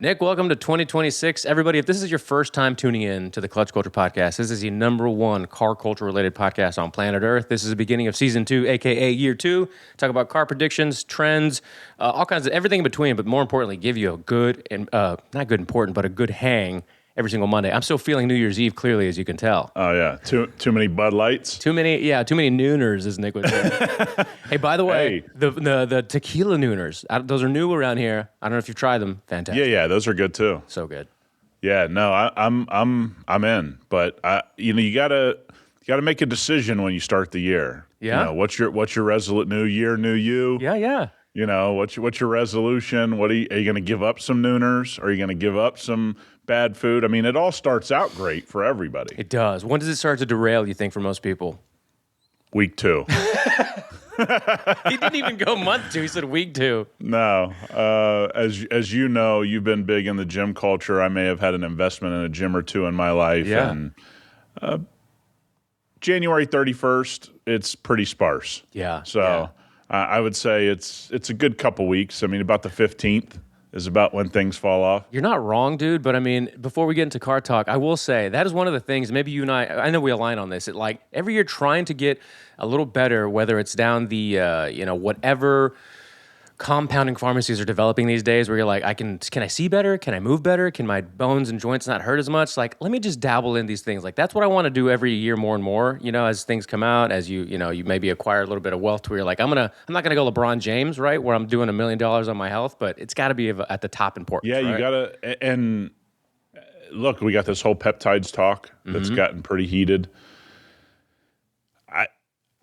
Nick, welcome to 2026. Everybody, if this is your first time tuning in to the Clutch Culture Podcast, this is the #1 car culture-related podcast on planet Earth. This is the beginning of Season 2, a.k.a. Year 2. Talk about car predictions, trends, all kinds of everything in between, but more importantly, give you a good, and not good important, but a good hang every single Monday. I'm still feeling New Year's Eve, clearly, as you can tell. Oh, yeah. Too many Bud Lights? Too many nooners, as Nick would say. Hey, by the way, the tequila nooners, those are new around here. I don't know if you've tried them. Fantastic. Yeah, those are good too. So good. Yeah, no, I'm in, but you gotta make a decision when you start the year. Yeah. You know, what's your resolute new year, new you? Yeah. You know, what's your resolution? Are you going to give up some nooners? Are you going to give up some bad food? I mean, it all starts out great for everybody. It does. When does it start to derail, you think, for most people? Week 2. He didn't even go month 2. He said week 2. No. As you know, you've been big in the gym culture. I may have had an investment in a gym or two in my life. Yeah. And January 31st, it's pretty sparse. Yeah. So yeah. I would say it's a good couple weeks. I mean, about the 15th is about when things fall off. You're not wrong, dude, but I mean, before we get into car talk, I will say that is one of the things, maybe you and I know we align on this, like every year trying to get a little better, whether it's down the, whatever compounding pharmacies are developing these days where you're like, can I see better? Can I move better? Can my bones and joints not hurt as much? Like, let me just dabble in these things. Like, that's what I want to do every year more and more, as things come out, as you maybe acquire a little bit of wealth to where you're like, I'm not going to go LeBron James, right? Where I'm doing $1 million on my health, but it's got to be at the top importance. Yeah, you got to, and look, we got this whole peptides talk that's gotten pretty heated.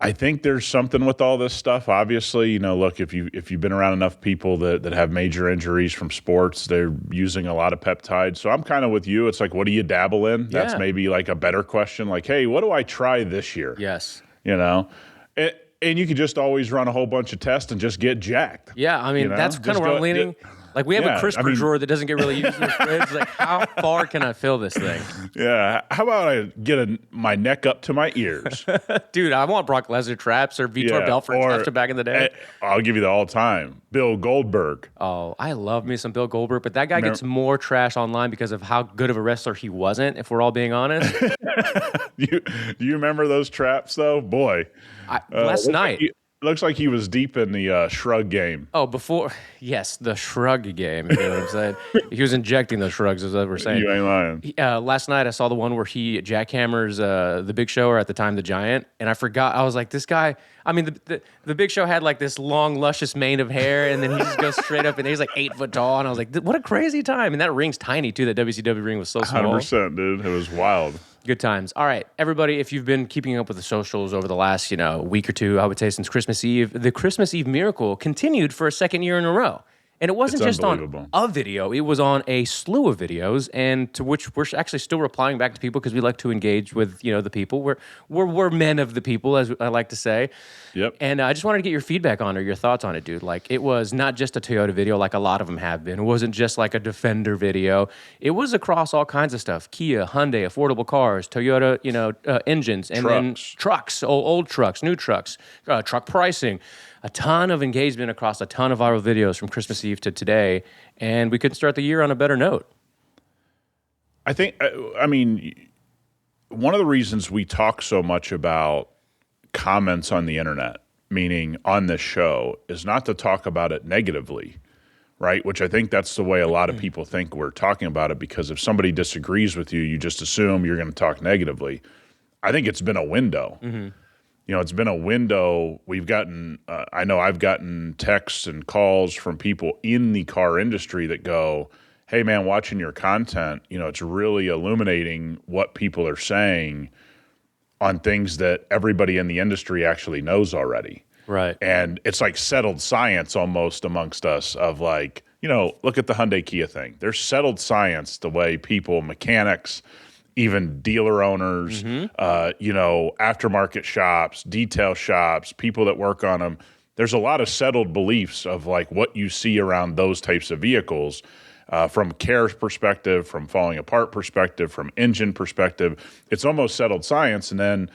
I think there's something with all this stuff. Obviously, look, if you've been around enough people that have major injuries from sports, they're using a lot of peptides. So I'm kind of with you. It's like, what do you dabble in? Yeah. That's maybe like a better question. Like, hey, what do I try this year? Yes. And you could just always run a whole bunch of tests and just get jacked. Yeah, I mean, that's kind of where I'm leaning. Like, we have a crisper drawer that doesn't get really used in the fridge. Like, how far can I fill this thing? Yeah, how about I get my neck up to my ears? Dude, I want Brock Lesnar traps or Vitor Belfort traps back in the day. I'll give you the all-time. Bill Goldberg. Oh, I love me some Bill Goldberg, but that guy gets more trash online because of how good of a wrestler he wasn't, if we're all being honest. Do you remember those traps, though? Boy. Last night. Looks like he was deep in the shrug game. Oh, yes, the shrug game. You know what I'm saying? He was injecting the shrugs, as I was saying. You ain't lying. Last night, I saw the one where he jackhammers the Big Show, or at the time, the Giant, and I forgot. I was like, this guy, I mean, the Big Show had like this long, luscious mane of hair, and then he just goes straight up, and he's like 8 foot tall, and I was like, what a crazy time. And that ring's tiny, too. That WCW ring was so small. 100%, dude. It was wild. Good times. All right, everybody, if you've been keeping up with the socials over the last, week or two, I would say since Christmas Eve, the Christmas Eve miracle continued for a second year in a row. And it wasn't just on a video, it was on a slew of videos, and to which we're actually still replying back to people because we like to engage with, the people. We're men of the people, as I like to say. Yep. And I just wanted to get your feedback on it, or your thoughts on it, dude. Like, it was not just a Toyota video like a lot of them have been. It wasn't just like a Defender video. It was across all kinds of stuff. Kia, Hyundai, affordable cars, Toyota, engines, and then trucks, old trucks, new trucks, truck pricing. A ton of engagement across a ton of viral videos from Christmas Eve to today, and we could start the year on a better note. I think, one of the reasons we talk so much about comments on the internet, meaning on this show, is not to talk about it negatively, right? Which I think that's the way a lot of people think we're talking about it, because if somebody disagrees with you, you just assume you're going to talk negatively. I think it's been a window. Mm-hmm. It's been a window. We've gotten, I know I've gotten texts and calls from people in the car industry that go, hey man, watching your content, it's really illuminating what people are saying on things that everybody in the industry actually knows already. Right. And it's like settled science almost amongst us of like, look at the Hyundai Kia thing. There's settled science the way people, mechanics, even dealer owners, aftermarket shops, detail shops, people that work on them. There's a lot of settled beliefs of like what you see around those types of vehicles from care perspective, from falling apart perspective, from engine perspective. It's almost settled science. And then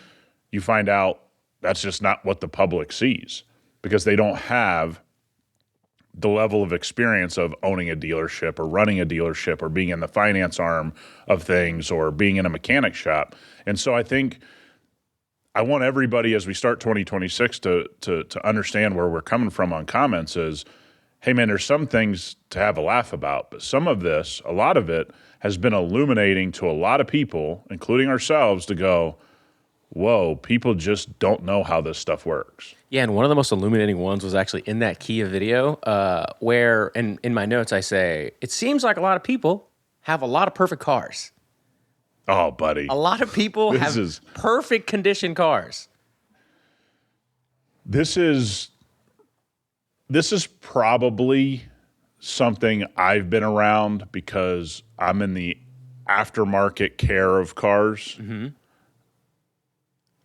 you find out that's just not what the public sees, because they don't have the level of experience of owning a dealership or running a dealership or being in the finance arm of things or being in a mechanic shop. And so I think I want everybody as we start 2026 to understand where we're coming from on comments is, hey man, there's some things to have a laugh about, but some of this, a lot of it has been illuminating to a lot of people, including ourselves, to go, whoa, people just don't know how this stuff works. Yeah, and one of the most illuminating ones was actually in that Kia video where, and in my notes I say, it seems like a lot of people have a lot of perfect cars. Oh, buddy. A lot of people have perfect condition cars. This is probably something I've been around because I'm in the aftermarket care of cars. Mm-hmm.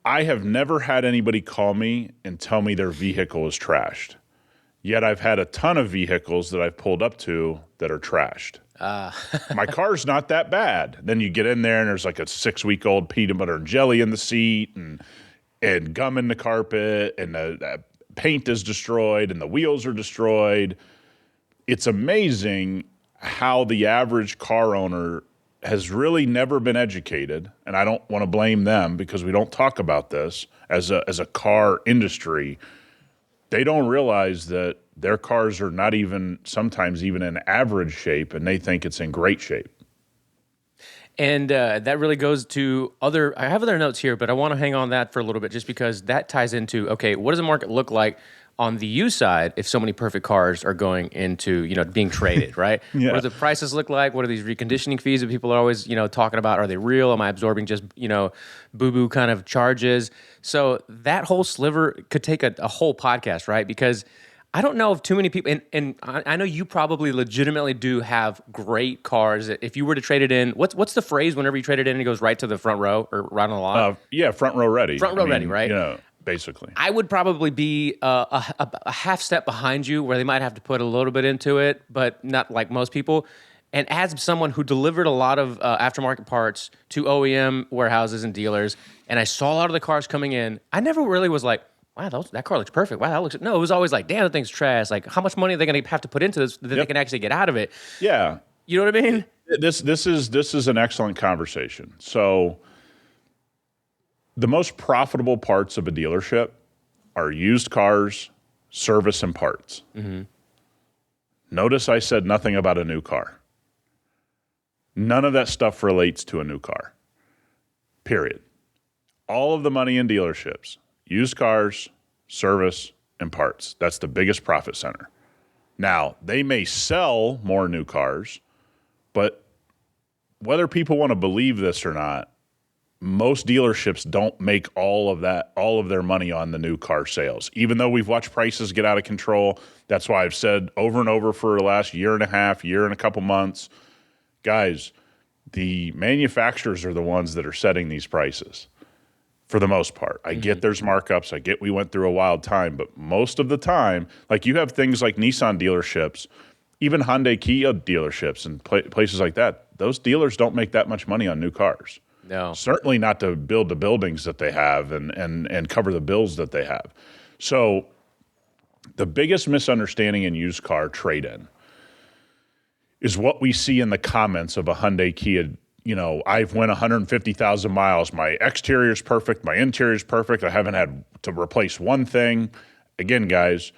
I have never had anybody call me and tell me their vehicle is trashed. Yet I've had a ton of vehicles that I've pulled up to that are trashed. My car's not that bad. Then you get in there and there's like a 6-week-old peanut butter and jelly in the seat and gum in the carpet and the paint is destroyed and the wheels are destroyed. It's amazing how the average car owner has really never been educated, and I don't want to blame them because we don't talk about this as a car industry. They don't realize that their cars are not even sometimes even in average shape, and they think it's in great shape. And that really goes to I have other notes here, but I want to hang on that for a little bit just because that ties into, okay, what does the market look like on the used side if so many perfect cars are going into, being traded, right? Yeah. What do the prices look like? What are these reconditioning fees that people are always, talking about? Are they real? Am I absorbing just, boo-boo kind of charges? So that whole sliver could take a whole podcast, right? Because I don't know if too many people, and I know you probably legitimately do have great cars. If you were to trade it in, what's the phrase whenever you trade it in, it goes right to the front row or right on the lot? Yeah, front row ready. Front row ready, right? Basically. I would probably be a half step behind you where they might have to put a little bit into it, but not like most people. And as someone who delivered a lot of aftermarket parts to OEM warehouses and dealers, and I saw a lot of the cars coming in, I never really was like, wow, that car looks perfect. Wow, that looks... No, it was always like, damn, that thing's trash. Like, how much money are they going to have to put into this that they can actually get out of it? Yeah. You know what I mean? This is an excellent conversation. So the most profitable parts of a dealership are used cars, service, and parts. Mm-hmm. Notice I said nothing about a new car. None of that stuff relates to a new car. Period. All of the money in dealerships, used cars, service, and parts. That's the biggest profit center. Now, they may sell more new cars, but whether people want to believe this or not, most dealerships don't make all of their money on the new car sales. Even though we've watched prices get out of control, that's why I've said over and over for the last year and a half, year and a couple months, guys, the manufacturers are the ones that are setting these prices for the most part. I get there's markups. I get we went through a wild time, but most of the time, like you have things like Nissan dealerships, even Hyundai Kia dealerships and places like that, those dealers don't make that much money on new cars. No. Certainly not to build the buildings that they have and cover the bills that they have. So the biggest misunderstanding in used car trade-in is what we see in the comments of a Hyundai Kia. I've went 150,000 miles. My exterior is perfect. My interior is perfect. I haven't had to replace one thing. Again, guys,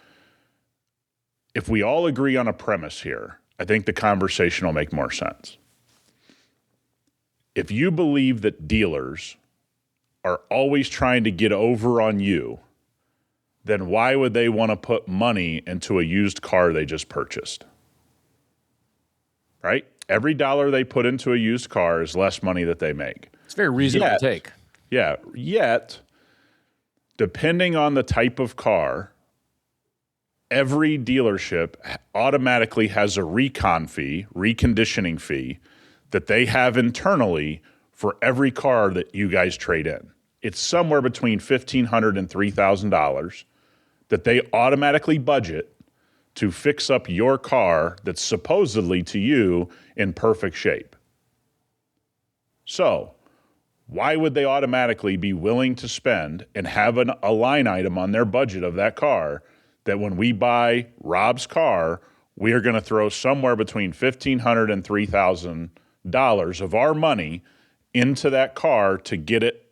if we all agree on a premise here, I think the conversation will make more sense. If you believe that dealers are always trying to get over on you, then why would they want to put money into a used car they just purchased? Right? Every dollar they put into a used car is less money that they make. It's very reasonable to take. Yeah. Yet, depending on the type of car, every dealership automatically has a recon fee, reconditioning fee, that they have internally for every car that you guys trade in. It's somewhere between $1,500 and $3,000 that they automatically budget to fix up your car that's supposedly to you in perfect shape. So, why would they automatically be willing to spend and have a line item on their budget of that car that when we buy Rob's car, we are going to throw somewhere between $1,500 and $3,000 of our money into that car to get it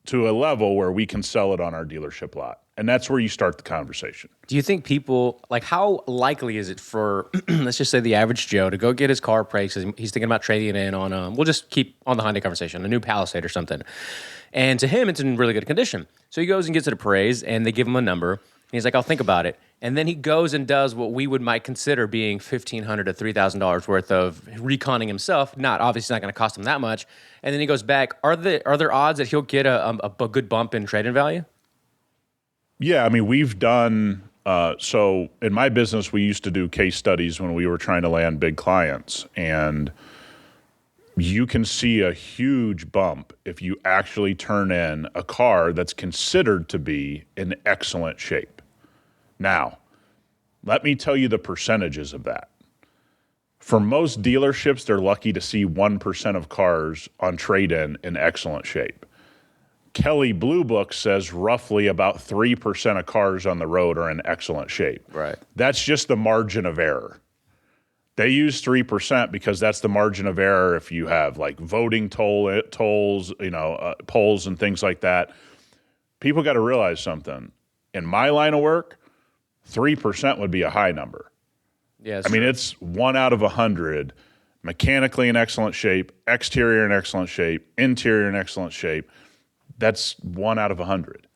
to a level where we can sell it on our dealership lot. And that's where you start the conversation. Do you think people, like, how likely is it for, let's just say the average Joe to go get his car appraised? He's thinking about trading it in on, we'll just keep on the Hyundai conversation, a new Palisade or something. And to him, it's in really good condition. So he goes and gets it appraised, and they give him a number. And he's like, I'll think about it. And then he goes and does what we might consider being $1,500 to $3,000 worth of reconning himself. Obviously not going to cost him that much. And then he goes back. Are there odds that he'll get a good bump in trade-in value? Yeah, I mean, we've done, so in my business, we used to do case studies when we were trying to land big clients. And you can see a huge bump if you actually turn in a car that's considered to be in excellent shape. Now, let me tell you the percentages of that. For most dealerships, they're lucky to see 1% of cars on trade-in in excellent shape. Kelley Blue Book says roughly about 3% of cars on the road are in excellent shape. Right. That's just the margin of error. They use 3% because that's the margin of error if you have like voting tolls, polls and things like that. People got to realize something. In my line of work, 3% would be a high number. Yeah, I mean, it's 1 out of 100, mechanically in excellent shape, exterior in excellent shape, interior in excellent shape. That's 1 out of 100.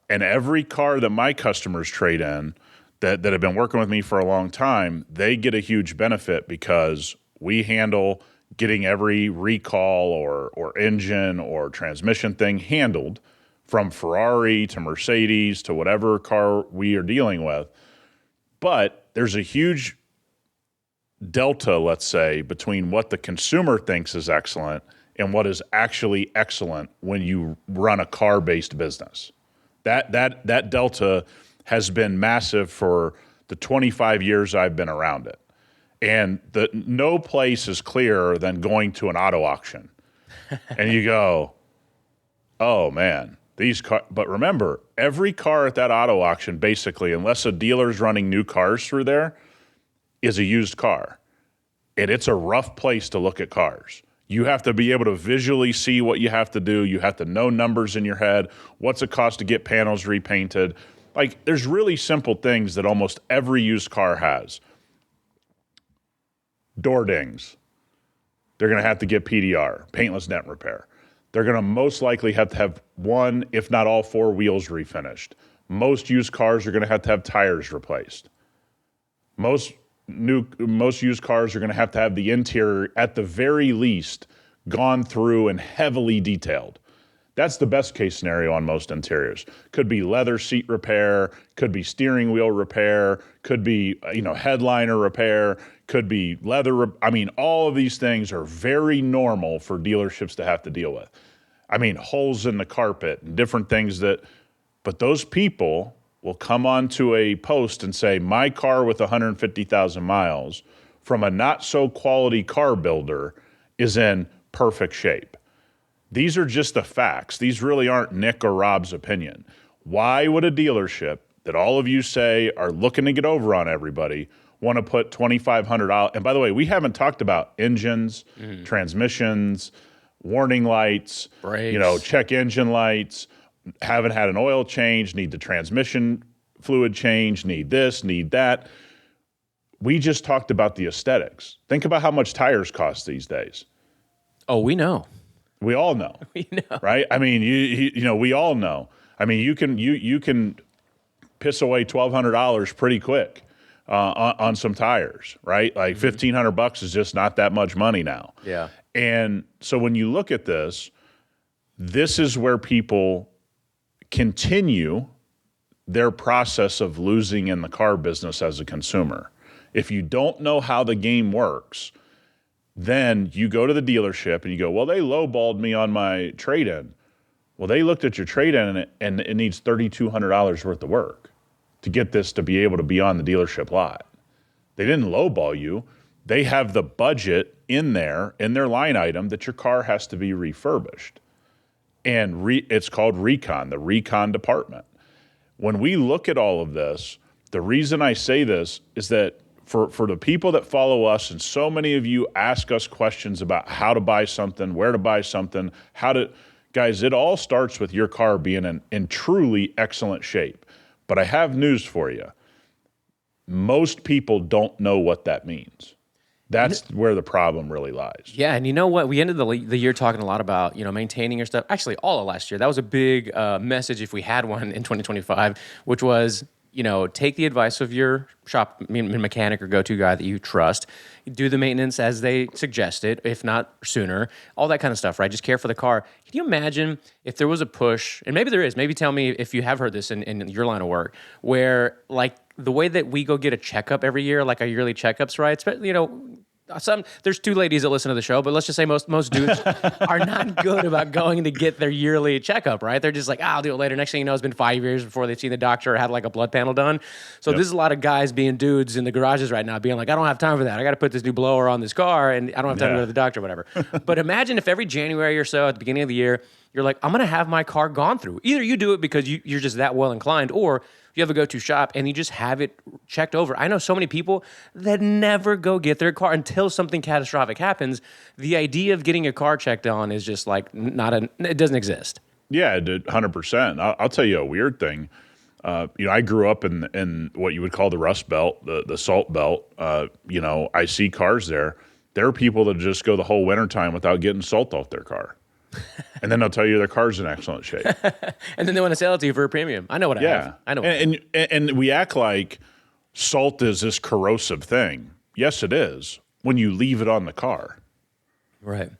And every car that my customers trade in that have been working with me for a long time, they get a huge benefit because we handle getting every recall or engine or transmission thing handled from Ferrari to Mercedes to whatever car we are dealing with. But there's a huge delta, let's say, between what the consumer thinks is excellent and what is actually excellent when you run a car-based business. That delta has been massive for the 25 years I've been around it. And no place is clearer than going to an auto auction. And you go, oh man, these cars. But remember, every car at that auto auction, basically, unless a dealer's running new cars through there, is a used car. And it's a rough place to look at cars. You have to be able to visually see what you have to do. You have to know numbers in your head. What's it cost to get panels repainted? Like, there's really simple things that almost every used car has. Door dings. They're going to have to get PDR, paintless dent repair. They're going to most likely have to have one, if not all 4 wheels refinished. Most used cars are going to have tires replaced. Most used cars are going to have the interior, at the very least, gone through and heavily detailed. That's the best case scenario on most interiors. Could be leather seat repair, could be steering wheel repair, could be headliner repair, could be leather. All of these things are very normal for dealerships to have to deal with. Holes in the carpet and different things but those people will come onto a post and say, my car with 150,000 miles from a not so quality car builder is in perfect shape. These are just the facts. These really aren't Nick or Rob's opinion. Why would a dealership that all of you say are looking to get over on everybody want to put $2,500? And by the way, we haven't talked about engines, transmissions, warning lights, brakes, check engine lights, haven't had an oil change, need the transmission fluid change, need this, need that. We just talked about the aesthetics. Think about how much tires cost these days. Oh, we know. We all know. We know. Right? We all know. You can piss away $1,200 pretty quick on some tires, right? Like $1,500 is just not that much money now. Yeah. And so when you look at this is where people continue their process of losing in the car business as a consumer. If you don't know how the game works, then you go to the dealership and you go, well, they lowballed me on my trade-in. Well, they looked at your trade-in and it needs $3,200 worth of work to get this to be able to be on the dealership lot. They didn't lowball you. They have the budget in their line item that your car has to be refurbished. And it's called recon, the recon department. When we look at all of this, The reason I say this is that for the people that follow us, and so many of you ask us questions about how to buy something, where to buy something, guys, it all starts with your car being in truly excellent shape. But I have news for you. Most people don't know what that means. That's where the problem really lies. Yeah, and you know what? We ended the year talking a lot about, maintaining your stuff. Actually, all of last year. That was a big message, if we had one in 2025, which was, take the advice of your shop mechanic or go-to guy that you trust. Do the maintenance as they suggested, if not sooner. All that kind of stuff, right? Just care for the car. Can you imagine if there was a push, and maybe there is, maybe tell me if you have heard this in your line of work, where like the way that we go get a checkup every year, like our yearly checkups, right? There's two ladies that listen to the show, but let's just say most dudes are not good about going to get their yearly checkup, right? They're just like, I'll do it later. Next thing you know, it's been 5 years before they've seen the doctor or had like a blood panel done. So This is a lot of guys being dudes in the garages right now, being like, I don't have time for that. I got to put this new blower on this car, and I don't have time to go to the doctor or whatever. But imagine if every January or so at the beginning of the year, you're like, I'm going to have my car gone through. Either you do it because you're just that well inclined, or you have a go-to shop and you just have it checked over. I know so many people that never go get their car until something catastrophic happens. The idea of getting a car checked on is just like it doesn't exist. Yeah, 100%. I'll tell you a weird thing. I grew up in what you would call the Rust Belt, the Salt Belt. I see cars there. There are people that just go the whole wintertime without getting salt off their car. And then they'll tell you their car's in excellent shape. And then they want to sell it to you for a premium. I know what I have. I know. And we act like salt is this corrosive thing. Yes, it is when you leave it on the car. Right.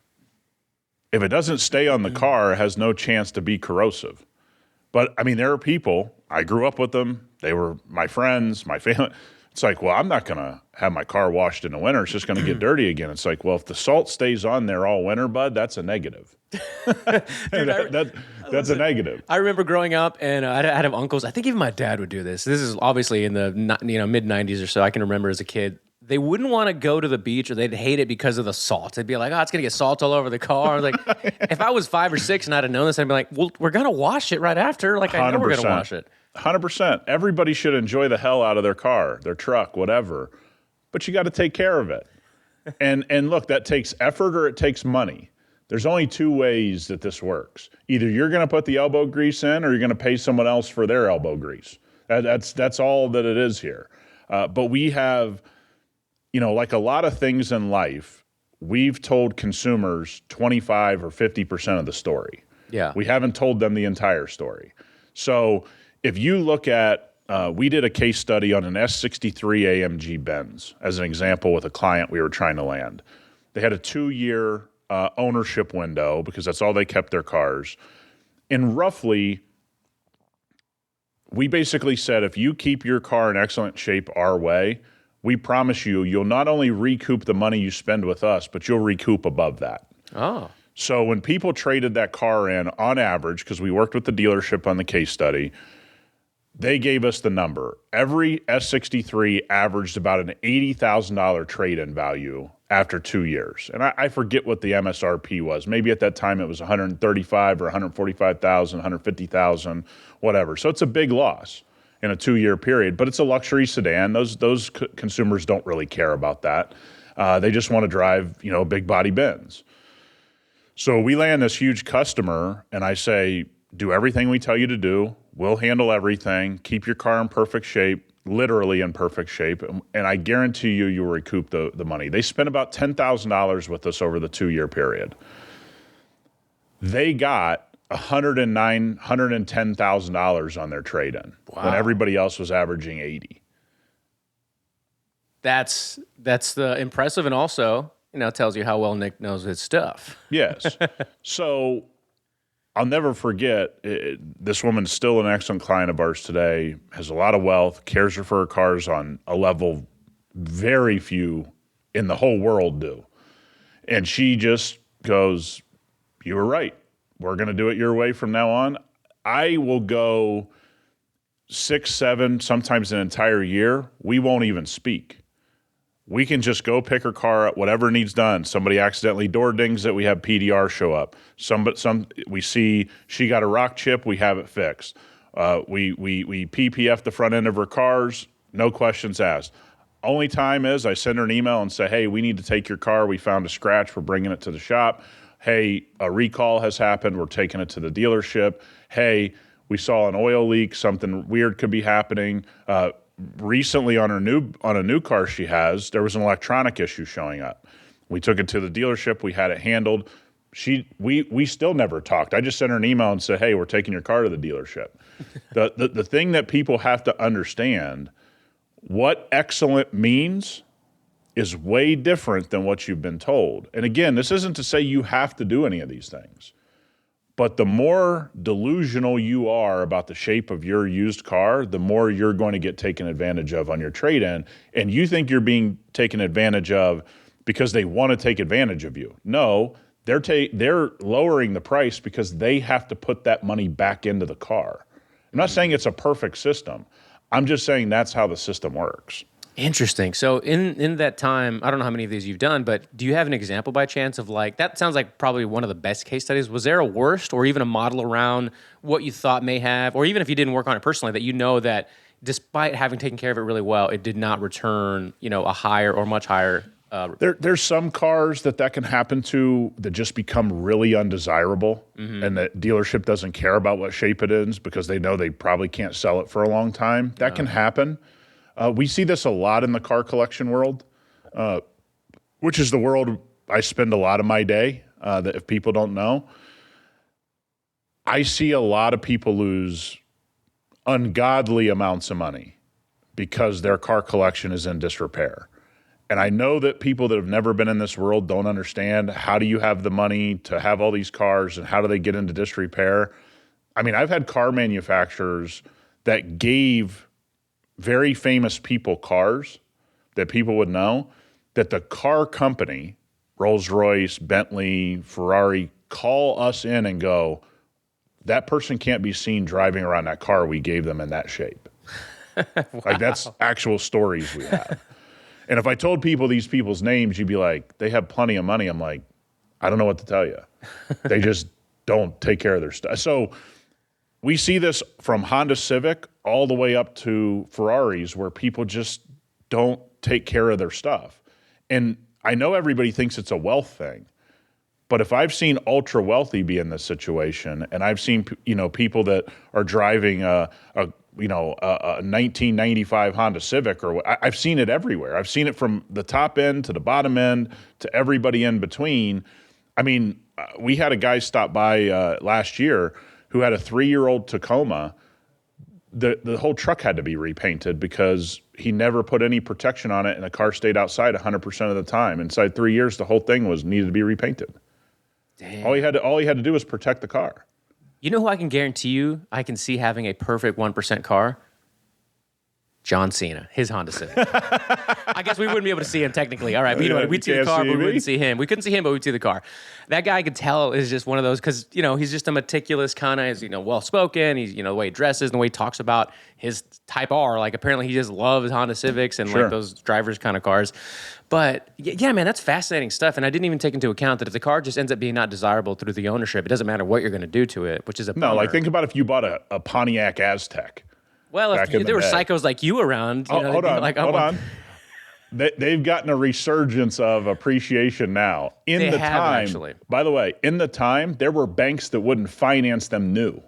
If it doesn't stay on the car, it has no chance to be corrosive. But, I mean, there are people, I grew up with them. They were my friends, my family. It's like, well, I'm not going to have my car washed in the winter. It's just going to get dirty again. It's like, well, if the salt stays on there all winter, bud, that's a negative. Dude, that's a negative. I remember growing up, and I'd have uncles. I think even my dad would do this. This is obviously in the mid 90s or so. I can remember as a kid. They wouldn't want to go to the beach, or they'd hate it because of the salt. They'd be like, it's going to get salt all over the car. I was like, if I was 5 or 6 and I'd have known this, I'd be like, well, we're going to wash it right after. Like, I know we're going to wash it. 100%. Everybody should enjoy the hell out of their car, their truck, whatever. But you got to take care of it. And look, that takes effort or it takes money. There's only two ways that this works. Either you're going to put the elbow grease in, or you're going to pay someone else for their elbow grease. That's all that it is here. But we have, like a lot of things in life, we've told consumers 25 or 50% of the story. Yeah. We haven't told them the entire story. So if you look at, we did a case study on an S63 AMG Benz as an example with a client we were trying to land. They had a 2-year ownership window because that's all they kept their cars. And roughly, we basically said, if you keep your car in excellent shape our way, we promise you'll not only recoup the money you spend with us, but you'll recoup above that. Oh. So when people traded that car in, on average, because we worked with the dealership on the case study, they gave us the number. Every S63 averaged about an $80,000 trade-in value after 2 years. And I forget what the MSRP was. Maybe at that time it was $135,000 or $145,000, $150,000, whatever. So it's a big loss in a 2-year period, but it's a luxury sedan. Those consumers don't really care about that. They just want to drive, big body Benz. So we land this huge customer, and I say, do everything we tell you to do. We'll handle everything. Keep your car in perfect shape, literally in perfect shape, and I guarantee you'll recoup the money. They spent about $10,000 with us over the 2-year period. They got $109,000, $110,000 on their trade-in when everybody else was averaging $80,000. That's the impressive, and also, tells you how well Nick knows his stuff. Yes. So I'll never forget, this woman's still an excellent client of ours today, has a lot of wealth, cares for her cars on a level very few in the whole world do. And she just goes, you were right. We're going to do it your way from now on. I will go 6, 7, sometimes an entire year. We won't even speak. We can just go pick her car up, whatever needs done. Somebody accidentally door dings it, we have PDR show up. We see she got a rock chip, we have it fixed. We PPF the front end of her cars, No questions asked. Only time is I send her an email and say, hey, we need to take your car. We found a scratch. We're bringing it to the shop. Hey, a recall has happened. We're taking it to the dealership. Hey, we saw an oil leak. Something weird could be happening. Recently on a new car she has, there was an electronic issue showing up. We took it to the dealership. We had it handled. We still never talked. I just sent her an email and said, hey, we're taking your car to the dealership. The thing that people have to understand, what excellent means is way different than what you've been told. And again, this isn't to say you have to do any of these things, but the more delusional you are about the shape of your used car, the more you're going to get taken advantage of on your trade-in. And you think you're being taken advantage of because they want to take advantage of you. No, they're lowering the price because they have to put that money back into the car. I'm not saying it's a perfect system. I'm just saying that's how the system works. Interesting. So in that time, I don't know how many of these you've done, but do you have an example by chance of like, that sounds like probably one of the best case studies. Was there a worst or even a model around what you thought may have, or even if you didn't work on it personally, that you know that despite having taken care of it really well, it did not return, a higher or much higher There's some cars that can happen to that just become really undesirable, and the dealership doesn't care about what shape it is because they know they probably can't sell it for a long time. That can happen. We see this a lot in the car collection world, which is the world I spend a lot of my day, that if people don't know. I see a lot of people lose ungodly amounts of money because their car collection is in disrepair. And I know that people that have never been in this world don't understand, how do you have the money to have all these cars and how do they get into disrepair? I mean, I've had car manufacturers that gave very famous people cars that people would know, that the car company, Rolls-Royce, Bentley, Ferrari, call us in and go, that person can't be seen driving around that car we gave them in that shape. Wow. Like, that's actual stories we have. And if I told people these people's names, you'd be like, they have plenty of money. I'm like, I don't know what to tell you. They just don't take care of their stuff. So we see this from Honda Civic all the way up to Ferraris, where people just don't take care of their stuff. And I know everybody thinks it's a wealth thing, but if I've seen ultra wealthy be in this situation, and I've seen people that are driving a 1995 Honda Civic, or I've seen it everywhere. I've seen it from the top end to the bottom end to everybody in between. I mean, we had a guy stop by last year who had a 3-year-old Tacoma. The whole truck had to be repainted because he never put any protection on it, and the car stayed outside 100% of the time. Inside 3 years, the whole thing needed to be repainted. Damn. All he had to do was protect the car. You know who I can guarantee you I can see having a perfect 1% car? John Cena, his Honda Civic. I guess we wouldn't be able to see him technically. All right, but we'd see the car, but we wouldn't see him. We couldn't see him, but we'd see the car. That guy, I could tell, is just one of those, because, he's just a meticulous kind of, well-spoken. He's, the way he dresses and the way he talks about his Type R. Like, apparently he just loves Honda Civics and, like, those drivers kind of cars. But, yeah, man, that's fascinating stuff. And I didn't even take into account that if the car just ends up being not desirable through the ownership, it doesn't matter what you're going to do to it, which is a bummer. No, like, think about if you bought a Pontiac Aztec. Well, if there were psychos like you around, hold on. They've gotten a resurgence of appreciation now. Actually. By the way, in the time, there were banks that wouldn't finance them new.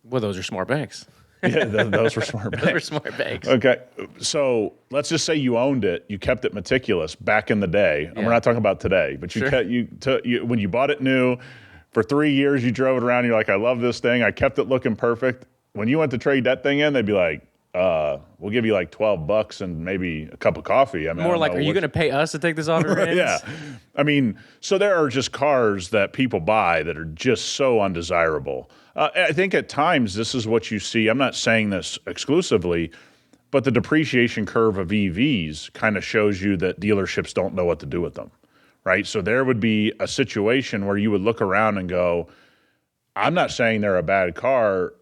Well, those are smart banks. Yeah, those were smart banks. Those were smart banks. Okay, so let's just say you owned it, you kept it meticulous back in the day, and we're not talking about today, but when you bought it new, for 3 years you drove it around, you're like, I love this thing, I kept it looking perfect. When you went to trade that thing in, they'd be like, we'll give you like $12 and maybe a cup of coffee. I mean, more like, are you going to pay us to take this off your hands? Yeah. I mean, so there are just cars that people buy that are just so undesirable. I think at times this is what you see. I'm not saying this exclusively, but the depreciation curve of EVs kind of shows you that dealerships don't know what to do with them, right? So there would be a situation where you would look around and go, I'm not saying they're a bad car.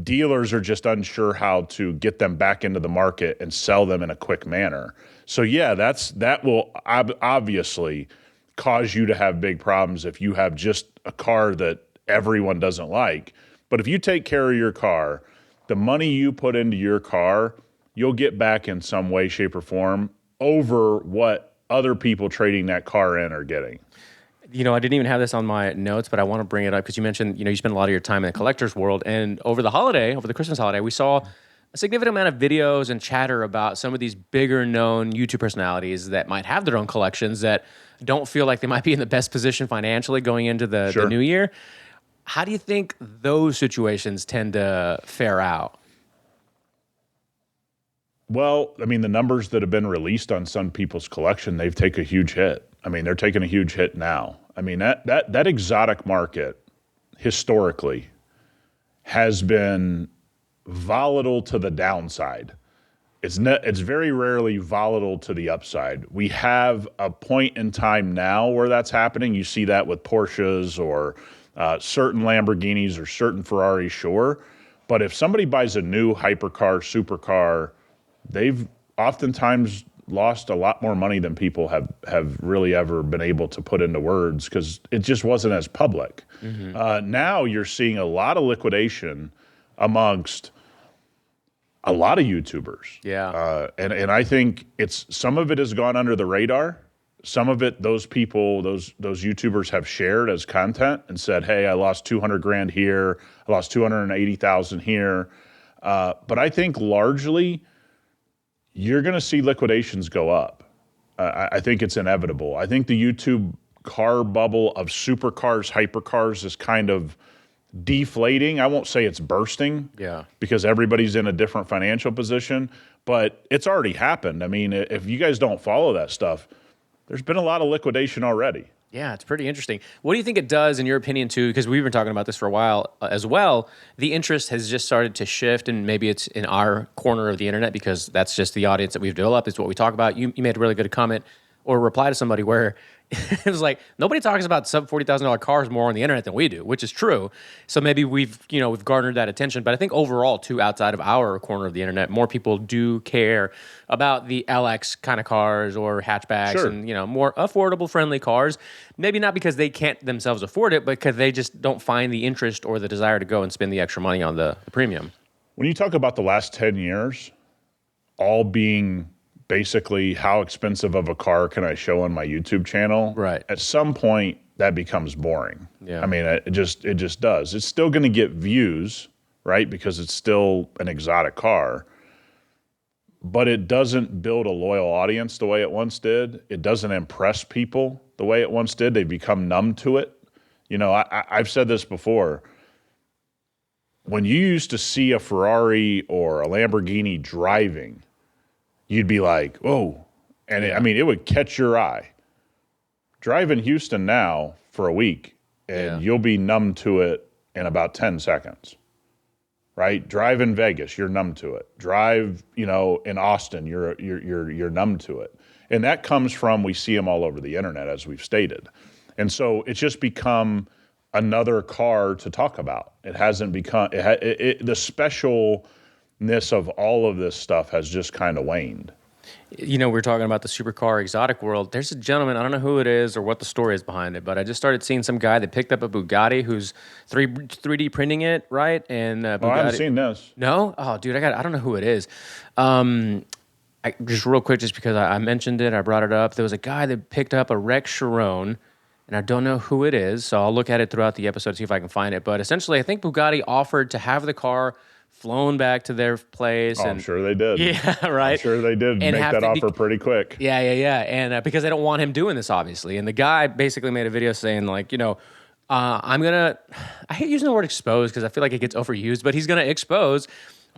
Dealers are just unsure how to get them back into the market and sell them in a quick manner. So yeah, that will obviously cause you to have big problems if you have just a car that everyone doesn't like. But if you take care of your car, the money you put into your car you'll get back in some way, shape, or form over what other people trading that car in are getting. I didn't even have this on my notes, but I want to bring it up because you mentioned, you spend a lot of your time in the collector's world. And over the Christmas holiday, we saw a significant amount of videos and chatter about some of these bigger known YouTube personalities that might have their own collections that don't feel like they might be in the best position financially going into the new year. How do you think those situations tend to fare out? Well, I mean, the numbers that have been released on some people's collection, they've taken a huge hit. I mean, they're taking a huge hit now. I mean, that exotic market historically has been volatile to the downside. It's very rarely volatile to the upside. We have a point in time now where that's happening. You see that with Porsches or certain Lamborghinis or certain Ferraris, sure. But if somebody buys a new hypercar, supercar, they've oftentimes lost a lot more money than people have really ever been able to put into words because it just wasn't as public. Now you're seeing a lot of liquidation amongst a lot of YouTubers. Yeah. And I think some of it has gone under the radar. Some of it, those people, those YouTubers have shared as content and said, hey, I lost 200 grand here. I lost 280,000 here. But I think largely you're going to see liquidations go up. I think it's inevitable. I think the YouTube car bubble of supercars, hypercars is kind of deflating. I won't say it's bursting because everybody's in a different financial position, but it's already happened. I mean, if you guys don't follow that stuff, there's been a lot of liquidation already. Yeah, it's pretty interesting. What do you think it does, in your opinion, too? Because we've been talking about this for a while as well. The interest has just started to shift, and maybe it's in our corner of the internet because that's just the audience that we've developed. It's what we talk about. You made a really good comment or reply to somebody where it was like, nobody talks about sub $40,000 cars more on the internet than we do, which is true. So maybe we've garnered that attention. But I think overall, too, outside of our corner of the internet, more people do care about the LX kind of cars or hatchbacks and, more affordable, friendly cars. Maybe not because they can't themselves afford it, but because they just don't find the interest or the desire to go and spend the extra money on the premium. When you talk about the last 10 years, all being basically how expensive of a car can I show on my YouTube channel? Right. At some point, that becomes boring. Yeah. I mean, it just does. It's still going to get views, right? Because it's still an exotic car. But it doesn't build a loyal audience the way it once did. It doesn't impress people the way it once did. They become numb to it. I've said this before. When you used to see a Ferrari or a Lamborghini driving, you'd be like, oh, and it would catch your eye. Drive in Houston now for a week, and you'll be numb to it in about 10 seconds, right? Drive in Vegas, you're numb to it. Drive, in Austin, you're numb to it. And that comes from, we see them all over the internet, as we've stated. And so it's just become another car to talk about. It hasn't become, the special of all of this stuff has just kind of waned. We're talking about the supercar exotic world. There's a gentleman, I don't know who it is or what the story is behind it, but I just started seeing some guy that picked up a Bugatti who's 3D printing it, right? And Bugatti. I haven't seen this. No? Oh, dude, I don't know who it is. Just real quick, just because I mentioned it, I brought it up. There was a guy that picked up a Rex Chiron, and I don't know who it is, so I'll look at it throughout the episode, see if I can find it. But essentially, I think Bugatti offered to have the car flown back to their place. Oh, I'm sure they did. Yeah, right. I'm sure they did make that offer pretty quick. Yeah. And because they don't want him doing this, obviously. And the guy basically made a video saying, like, I'm going to, I hate using the word expose because I feel like it gets overused, but he's going to expose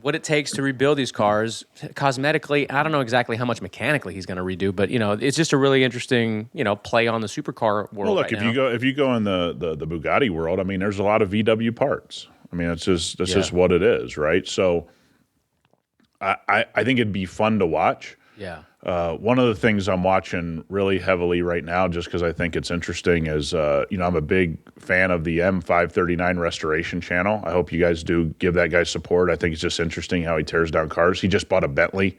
what it takes to rebuild these cars cosmetically. I don't know exactly how much mechanically he's going to redo, but it's just a really interesting, play on the supercar world. Well, look, right if you go in the Bugatti world, I mean, there's a lot of VW parts. I mean, that's just what it is, right? So I think it'd be fun to watch. Yeah. One of the things I'm watching really heavily right now, just because I think it's interesting, is I'm a big fan of the M539 restoration channel. I hope you guys do give that guy support. I think it's just interesting how he tears down cars. He just bought a Bentley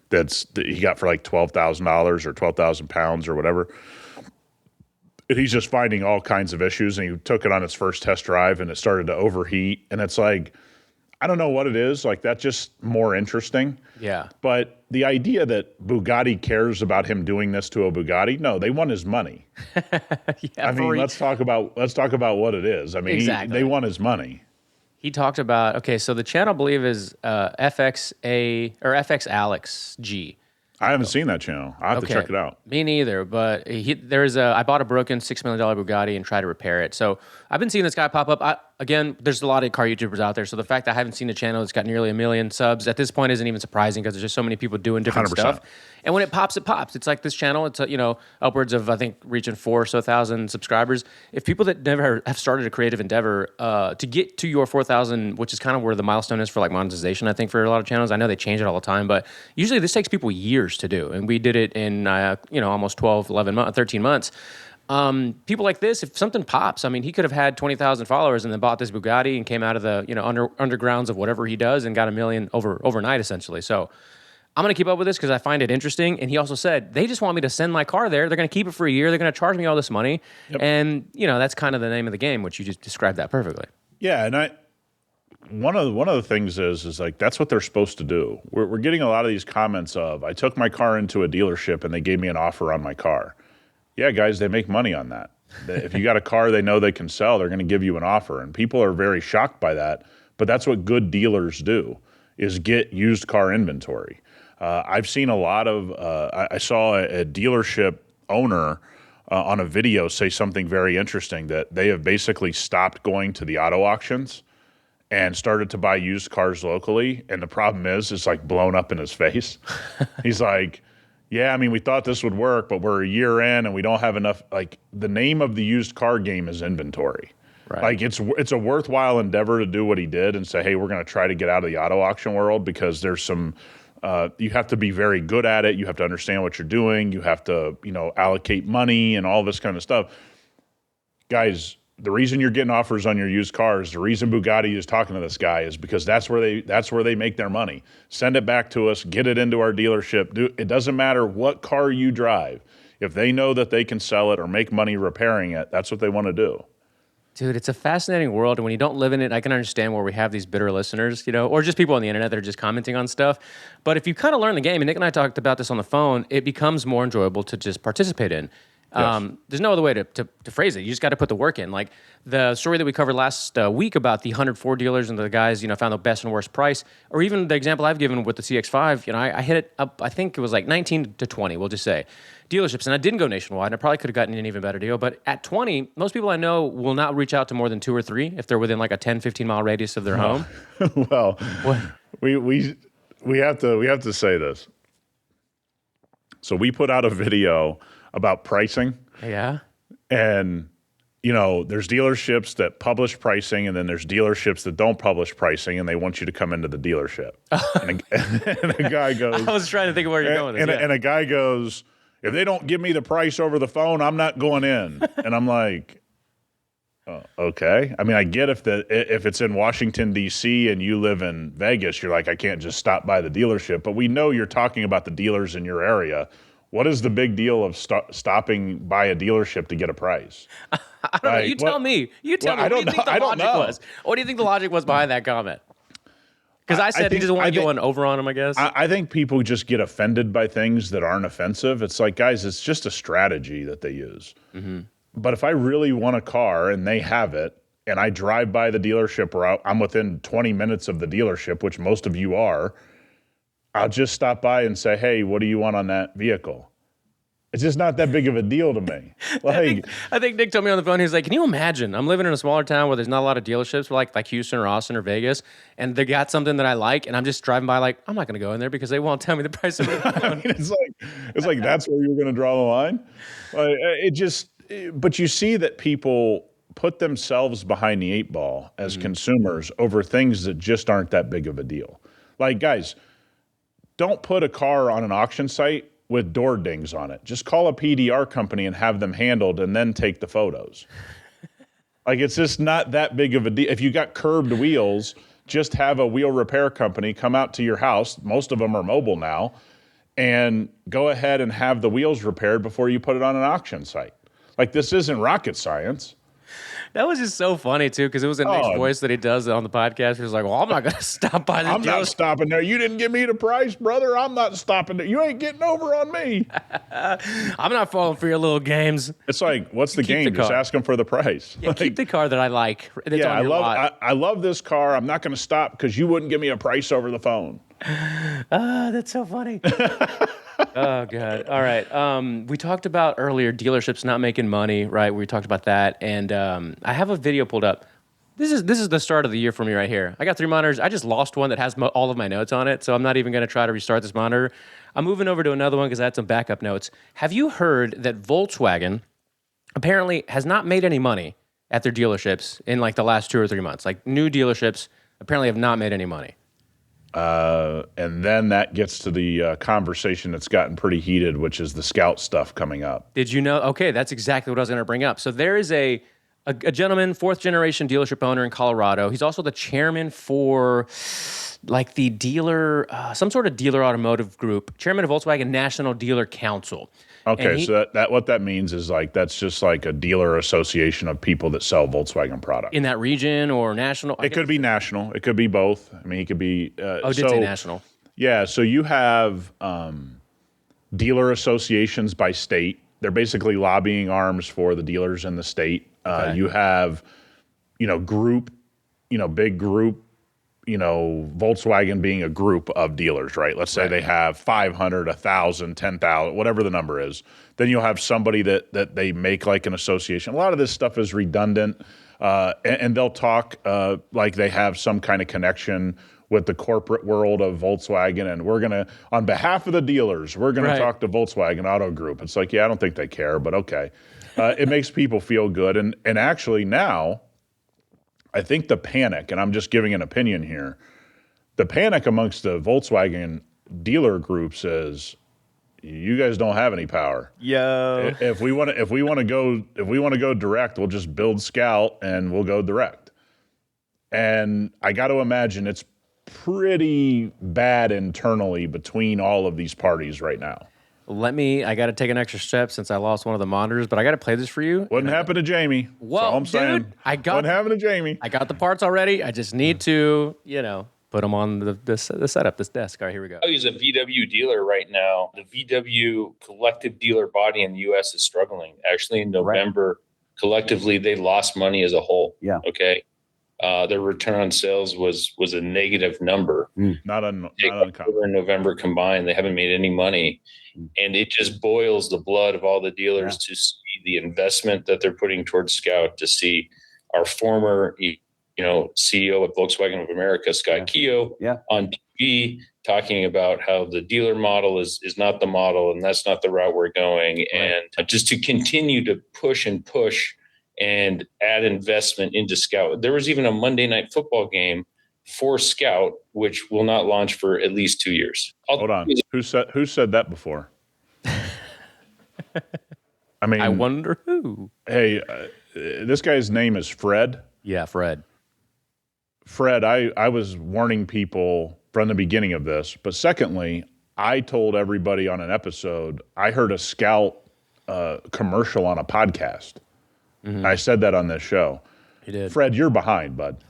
that he got for like $12,000 or 12,000 pounds or whatever. And he's just finding all kinds of issues, and he took it on its first test drive, and it started to overheat. And it's like, I don't know what it is. Like, that's just more interesting. Yeah. But the idea that Bugatti cares about him doing this to a Bugatti, no, they want his money. Yeah, I mean, let's talk about what it is. I mean, Exactly. they want his money. He talked about, okay, so the channel I believe is FXA or FX Alex G. I haven't seen that channel. I have to check it out. Me neither, but I bought a broken $6 million Bugatti and tried to repair it. So I've been seeing this guy pop up. Again, there's a lot of car YouTubers out there. So the fact that I haven't seen a channel that's got nearly 1 million subs at this point isn't even surprising because there's just so many people doing different 100%. stuff. And when it pops, it pops. It's like this channel. It's upwards of, I think, reaching 4,000 subscribers. If people that never have started a creative endeavor to get to your 4,000, which is kind of where the milestone is for like monetization, I think for a lot of channels. I know they change it all the time, but usually this takes people years to do, and we did it in almost 12, 11 13 months. People like this, if something pops, I mean, he could have had 20,000 followers and then bought this Bugatti and came out of the undergrounds of whatever he does and got 1 million overnight essentially. So I'm going to keep up with this because I find it interesting. And he also said, they just want me to send my car there. They're going to keep it for a year. They're going to charge me all this money. Yep. And, that's kind of the name of the game, which you just described that perfectly. Yeah. And one of the things is like, that's what they're supposed to do. We're getting a lot of these comments of, I took my car into a dealership and they gave me an offer on my car. Yeah, guys, they make money on that. If you got a car they know they can sell, they're going to give you an offer. And people are very shocked by that. But that's what good dealers do, is get used car inventory. I've seen a lot of, I saw a dealership owner on a video say something very interesting, that they have basically stopped going to the auto auctions and started to buy used cars locally. And the problem is, it's like blown up in his face. He's like, yeah, I mean, we thought this would work, but we're a year in and we don't have enough. Like, the name of the used car game is inventory. Right. Like, it's a worthwhile endeavor to do what he did and say, hey, we're going to try to get out of the auto auction world, because there's some, you have to be very good at it. You have to understand what you're doing. You have to, allocate money and all this kind of stuff. Guys, the reason you're getting offers on your used cars, the reason Bugatti is talking to this guy, is because that's where they make their money. Send it back to us, get it into our dealership. It doesn't matter what car you drive. If they know that they can sell it or make money repairing it, that's what they want to do. Dude, it's a fascinating world, and when you don't live in it, I can understand where we have these bitter listeners, or just people on the internet that are just commenting on stuff. But if you kind of learn the game, and Nick and I talked about this on the phone, it becomes more enjoyable to just participate in. Yes. There's no other way to phrase it. You just got to put the work in. Like the story that we covered last week about the 104 dealers and the guys, found the best and worst price, or even the example I've given with the CX-5, I hit it up, I think it was like 19 to 20, we'll just say, dealerships. And I didn't go nationwide, and I probably could have gotten an even better deal. But at 20, most people I know will not reach out to more than 2 or 3 if they're within like a 10, 15 mile radius of their home. Well, we have to say this. So we put out a video about pricing. Yeah. And, there's dealerships that publish pricing, and then there's dealerships that don't publish pricing, and they want you to come into the dealership. and a guy goes... I was trying to think of where you're going with this. And a guy goes, if they don't give me the price over the phone, I'm not going in. And I'm like, oh, okay. I mean, I get if it's in Washington, D.C., and you live in Vegas, you're like, I can't just stop by the dealership. But we know you're talking about the dealers in your area. What is the big deal of stopping by a dealership to get a price? I don't know. You tell me. You tell me. What do you think the logic was? What do you think the logic was behind that comment? Because I said he just wanted to go over on him, I guess. I think people just get offended by things that aren't offensive. It's like, guys, it's just a strategy that they use. Mm-hmm. But if I really want a car and they have it, and I drive by the dealership, or I'm within 20 minutes of the dealership, which most of you are, I'll just stop by and say, hey, what do you want on that vehicle? It's just not that big of a deal to me. Like, I think Nick told me on the phone, he was like, can you imagine? I'm living in a smaller town where there's not a lot of dealerships, like Houston or Austin or Vegas, and they got something that I like, and I'm just driving by like, I'm not going to go in there because they won't tell me the price of it. I mean, it's like that's where you're going to draw the line. But you see that people put themselves behind the 8 ball as consumers over things that just aren't that big of a deal. Like, guys, don't put a car on an auction site with door dings on it. Just call a PDR company and have them handled, and then take the photos. Like, it's just not that big of a deal. If you got curbed wheels, just have a wheel repair company come out to your house. Most of them are mobile now, and go ahead and have the wheels repaired before you put it on an auction site. Like, this isn't rocket science. That was just so funny too, because it was a Nick's voice that he does on the podcast. He was like, "Well, I'm not gonna stop by the I'm not stopping there. You didn't give me the price, brother. I'm not stopping there. You ain't getting over on me. I'm not falling for your little games." It's like, what's the game? Just car. ask him for the price. Yeah, keep the car that I like. That's Yeah, on your lot. I love this car. I'm not going to stop because you wouldn't give me a price over the phone. That's so funny. Oh God! All right. We talked about earlier dealerships not making money, right? We talked about that, and I have a video pulled up. This is the start of the year for me right here. I got 3 monitors. I just lost one that has all of my notes on it, so I'm not even going to try to restart this monitor. I'm moving over to another one because I had some backup notes. Have you heard that Volkswagen apparently has not made any money at their dealerships in like the last 2 or 3 months? Like new dealerships apparently have not made any money. And then that gets to the conversation that's gotten pretty heated, which is the Scout stuff coming up. Did you know? Okay, that's exactly what I was going to bring up. So there is a gentleman, 4th generation dealership owner in Colorado. He's also the chairman for like the dealer, some sort of dealer automotive group, chairman of Volkswagen National Dealer Council. Okay, so that what that means is like that's just like a dealer association of people that sell Volkswagen products. In that region or national? It could be national. It could be both. I mean, it could be. Did say national. Yeah, so you have dealer associations by state. They're basically lobbying arms for the dealers in the state. Okay. You have, group, big group, Volkswagen being a group of dealers, right? Let's say they have 500, 1,000, 10,000, whatever the number is. Then you'll have somebody that they make like an association. A lot of this stuff is redundant, and they'll talk like they have some kind of connection with the corporate world of Volkswagen, and we're going to, on behalf of the dealers, we're going to talk to Volkswagen Auto Group. It's like, yeah, I don't think they care, but okay. It makes people feel good. And actually now, I think the panic, and I'm just giving an opinion here, the panic amongst the Volkswagen dealer groups is, you guys don't have any power. Yo. If we want to go direct, we'll just build Scout and we'll go direct. And I got to imagine it's pretty bad internally between all of these parties right now. I got to take an extra step since I lost one of the monitors, but I got to play this for you. Wouldn't happen to Jamie. Well, all I'm saying. Wouldn't happen to Jamie. I got the parts already. I just need to, put them on the setup, this desk. All right, here we go. He's a VW dealer right now. The VW collective dealer body in the U.S. is struggling. Actually, in November, collectively, they lost money as a whole. Yeah. Okay. Their return on sales was a negative number. Not uncommon. October and November combined, they haven't made any money. And it just boils the blood of all the dealers to see the investment that they're putting towards Scout, to see our former, CEO of Volkswagen of America, Scott Keogh, on TV talking about how the dealer model is not the model and that's not the route we're going. And just to continue to push and add investment into Scout. There was even a Monday Night Football game for Scout, which will not launch for at least 2 years. Hold on. Who said that before? I mean, I wonder who. Hey, this guy's name is Fred. Yeah, Fred. Fred, I was warning people from the beginning of this, but secondly, I told everybody on an episode, I heard a Scout commercial on a podcast. Mm-hmm. I said that on this show. You did. Fred, you're behind, bud.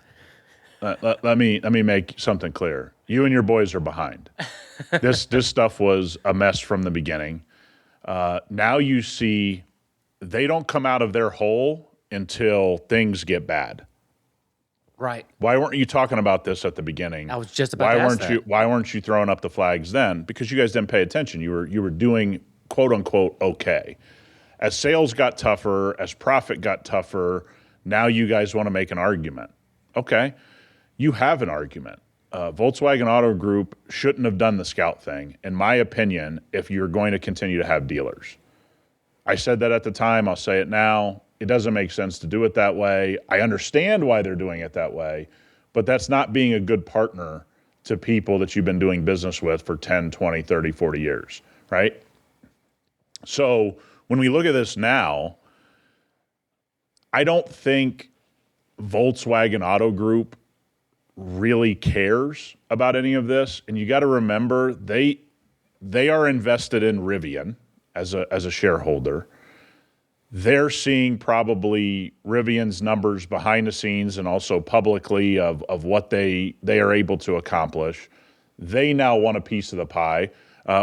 Let me make something clear. You and your boys are behind. This stuff was a mess from the beginning. Now you see they don't come out of their hole until things get bad. Right. Why weren't you talking about this at the beginning? I was just about to ask that. Why weren't you throwing up the flags then? Because you guys didn't pay attention. You were doing quote unquote okay. As sales got tougher, as profit got tougher, now you guys want to make an argument. Okay, you have an argument. Volkswagen Auto Group shouldn't have done the Scout thing, in my opinion, if you're going to continue to have dealers. I said that at the time. I'll say it now. It doesn't make sense to do it that way. I understand why they're doing it that way, but that's not being a good partner to people that you've been doing business with for 10, 20, 30, 40 years, right? So when we look at this now, I don't think Volkswagen Auto Group really cares about any of this. And you got to remember, they are invested in Rivian as a shareholder. they're seeing probably Rivian's numbers behind the scenes and also publicly of what they are able to accomplish. They now want a piece of the pie.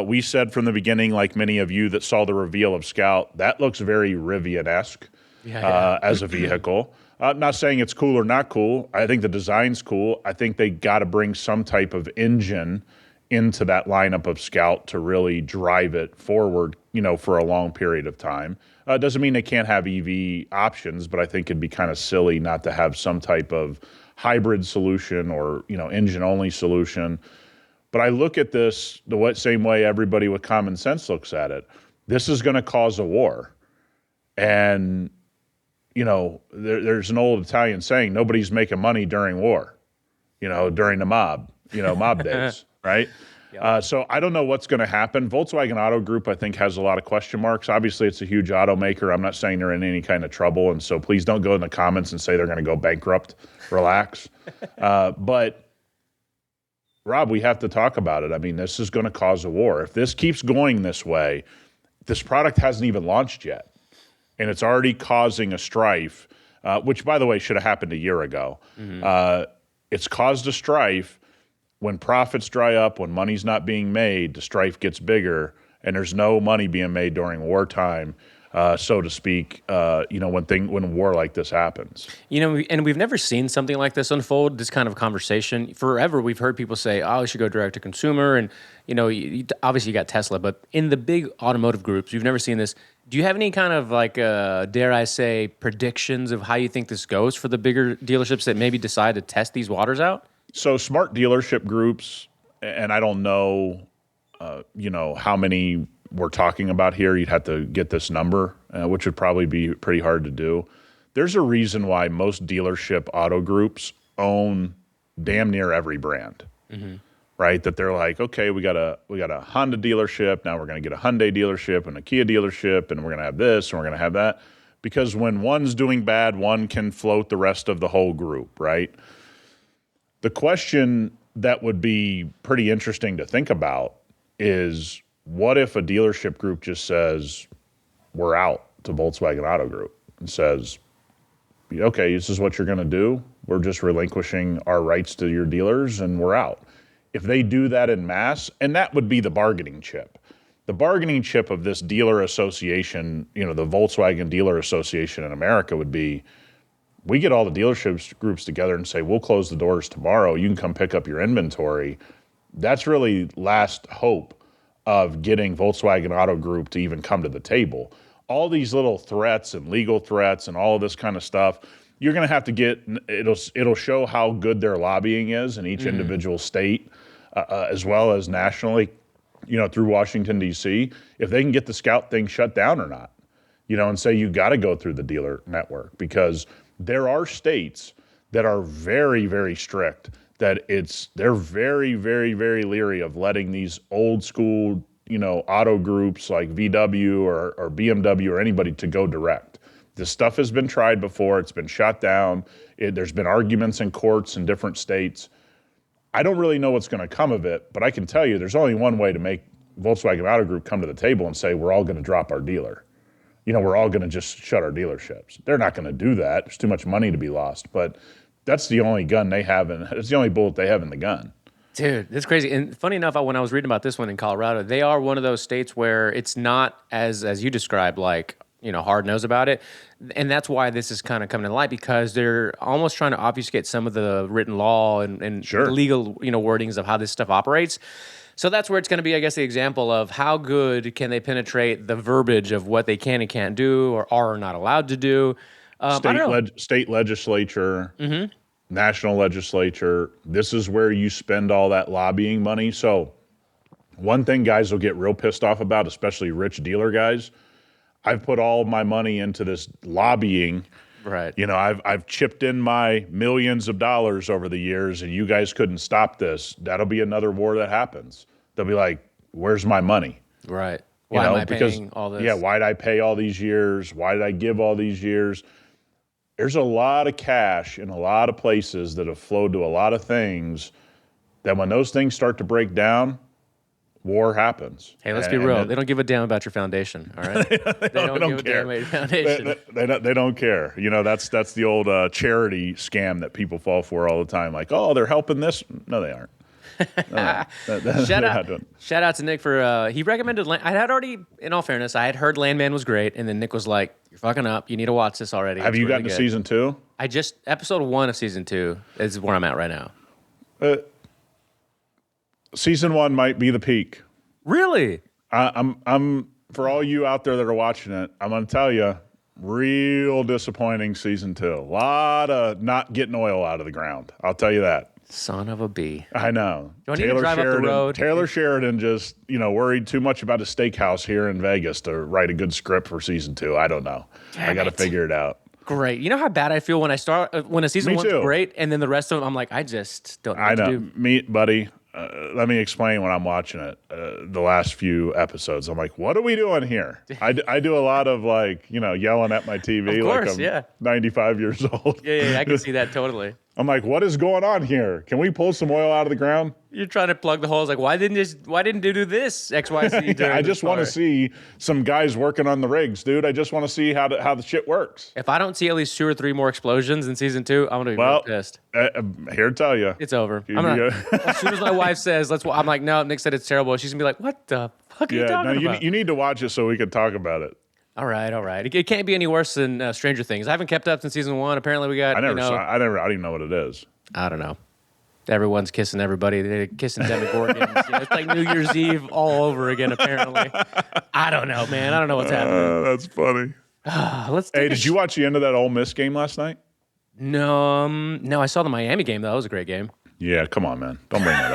We said from the beginning, like many of you that saw the reveal of Scout, that looks very Rivian-esque as a vehicle. I'm not saying it's cool or not cool. I think the design's cool. I think they got to bring some type of engine into that lineup of Scout to really drive it forward, for a long period of time. Doesn't mean they can't have EV options, but I think it'd be kind of silly not to have some type of hybrid solution or, engine-only solution. But I look at this the same way everybody with common sense looks at it. This is going to cause a war. And, there's an old Italian saying, nobody's making money during war, during the mob days, right? Yep. So I don't know what's going to happen. Volkswagen Auto Group, I think, has a lot of question marks. Obviously, it's a huge automaker. I'm not saying they're in any kind of trouble. And so please don't go in the comments and say they're going to go bankrupt. Relax. But Rob, we have to talk about it. I mean, this is going to cause a war. If this keeps going this way, this product hasn't even launched yet, and it's already causing a strife, which, by the way, should have happened a year ago. It's caused a strife. When profits dry up, when money's not being made, the strife gets bigger, and there's no money being made during wartime, so to speak, when a war like this happens. And we've never seen something like this unfold, this kind of conversation. Forever, we've heard people say, oh, we should go direct to consumer. And, obviously you got Tesla, but in the big automotive groups, you've never seen this. Do you have any kind of dare I say, predictions of how you think this goes for the bigger dealerships that maybe decide to test these waters out? So smart dealership groups, and I don't know, how many we're talking about here. You'd have to get this number, which would probably be pretty hard to do. There's a reason why most dealership auto groups own damn near every brand, right? That they're like, okay, we got a Honda dealership. Now we're going to get a Hyundai dealership and a Kia dealership, and we're going to have this and we're going to have that. Because when one's doing bad, one can float the rest of the whole group, right? The question that would be pretty interesting to think about is, what if a dealership group just says, we're out to Volkswagen Auto Group and says, okay, this is what you're going to do. We're just relinquishing our rights to your dealers and we're out. If they do that en masse, and that would be the bargaining chip. The bargaining chip of this dealer association, the Volkswagen Dealer Association in America would be, we get all the dealerships groups together and say, we'll close the doors tomorrow. You can come pick up your inventory. That's really last hope of getting Volkswagen Auto Group to even come to the table. All these little threats and legal threats and all of this kind of stuff, you're going to have to get, it'll show how good their lobbying is in each individual state, as well as nationally, through Washington, D.C., if they can get the Scout thing shut down or not, and say you got to go through the dealer network, because there are states that are very, very strict, that they're very, very, very leery of letting these old school, auto groups like VW or BMW or anybody to go direct. This stuff has been tried before. It's been shot down. There's been arguments in courts in different states. I don't really know what's going to come of it, but I can tell you there's only one way to make Volkswagen Auto Group come to the table and say, we're all going to drop our dealer. We're all going to just shut our dealerships. They're not going to do that. There's too much money to be lost. But that's the only gun they have, and it's the only bullet they have in the gun. Dude, that's crazy. And funny enough, when I was reading about this one in Colorado, they are one of those states where it's not as you described, hard nosed about it. And that's why this is kind of coming to light, because they're almost trying to obfuscate some of the written law and legal, wordings of how this stuff operates. So that's where it's going to be, I guess, the example of how good can they penetrate the verbiage of what they can and can't do or are not allowed to do. State legislature, national legislature, this is where you spend all that lobbying money. So one thing guys will get real pissed off about, especially rich dealer guys, I've put all my money into this lobbying. Right. I've chipped in my millions of dollars over the years, and you guys couldn't stop this. That'll be another war that happens. They'll be like, where's my money? Right. Why am I paying all this? Yeah, why did I pay all these years? Why did I give all these years? There's a lot of cash in a lot of places that have flowed to a lot of things that when those things start to break down, war happens. Hey, let's be real. They don't give a damn about your foundation, all right? They don't give a damn about your foundation. They don't care. That's the old charity scam that people fall for all the time. Like, oh, they're helping this. No, they aren't. Shout out to Nick for he recommended. I had already, in all fairness, I had heard Landman was great, and then Nick was like, "You're fucking up. You need to watch this already." Have you gotten to season 2? Episode 1 of season 2 is where I'm at right now. Season 1 might be the peak. Really? I'm for all you out there that are watching it, I'm gonna tell you, real disappointing season 2. A lot of not getting oil out of the ground. I'll tell you that. Son of a bee. I know. Do I need to drive up the road? Taylor Sheridan just, worried too much about his steakhouse here in Vegas to write a good script for season 2. I don't know. I got to figure it out. Great. You know how bad I feel when when a season 1's great, and then the rest of them, I'm like, I just don't know what to do. Buddy. Let me explain when I'm watching it. The last few episodes, I'm like, what are we doing here? I do a lot of yelling at my TV of course, like I'm 95 years old. Yeah, I can see that totally. I'm like, what is going on here? Can we pull some oil out of the ground? You're trying to plug the holes. Like, why didn't you do this X, Y, Z? I just want to see some guys working on the rigs, dude. I just want to see how the shit works. If I don't see at least 2 or 3 more explosions in season 2, I'm gonna be real pissed. Here to tell you, it's over. As soon as my wife says, I'm like, no. Nick said it's terrible. She's gonna be like, what the fuck are you talking about? You need to watch it so we can talk about it. All right. It can't be any worse than Stranger Things. I haven't kept up since season 1. Apparently, we got. I don't even know what it is. I don't know. Everyone's kissing everybody. They're kissing Demogorgons. It's like New Year's Eve all over again, apparently. I don't know, man. I don't know what's happening. That's funny. Did you watch the end of that Ole Miss game last night? No, I saw the Miami game, though. That was a great game. Yeah, come on, man. Don't bring that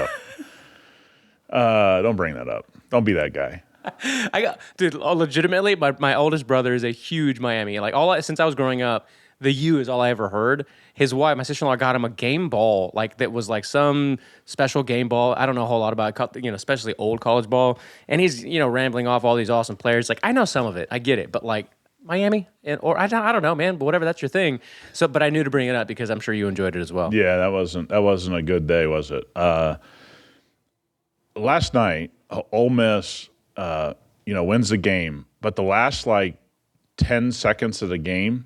up. Don't bring that up. Don't be that guy. Legitimately, my oldest brother is a huge Miami. Since I was growing up, the U is all I ever heard. His wife, my sister-in-law, got him a game ball, that was some special game ball. I don't know a whole lot about it, especially old college ball. And he's, rambling off all these awesome players. I know some of it, I get it, but Miami, or I don't know, man. But whatever, that's your thing. So, but I knew to bring it up because I'm sure you enjoyed it as well. Yeah, that wasn't a good day, was it? Last night, Ole Miss, wins the game, but the last 10 seconds of the game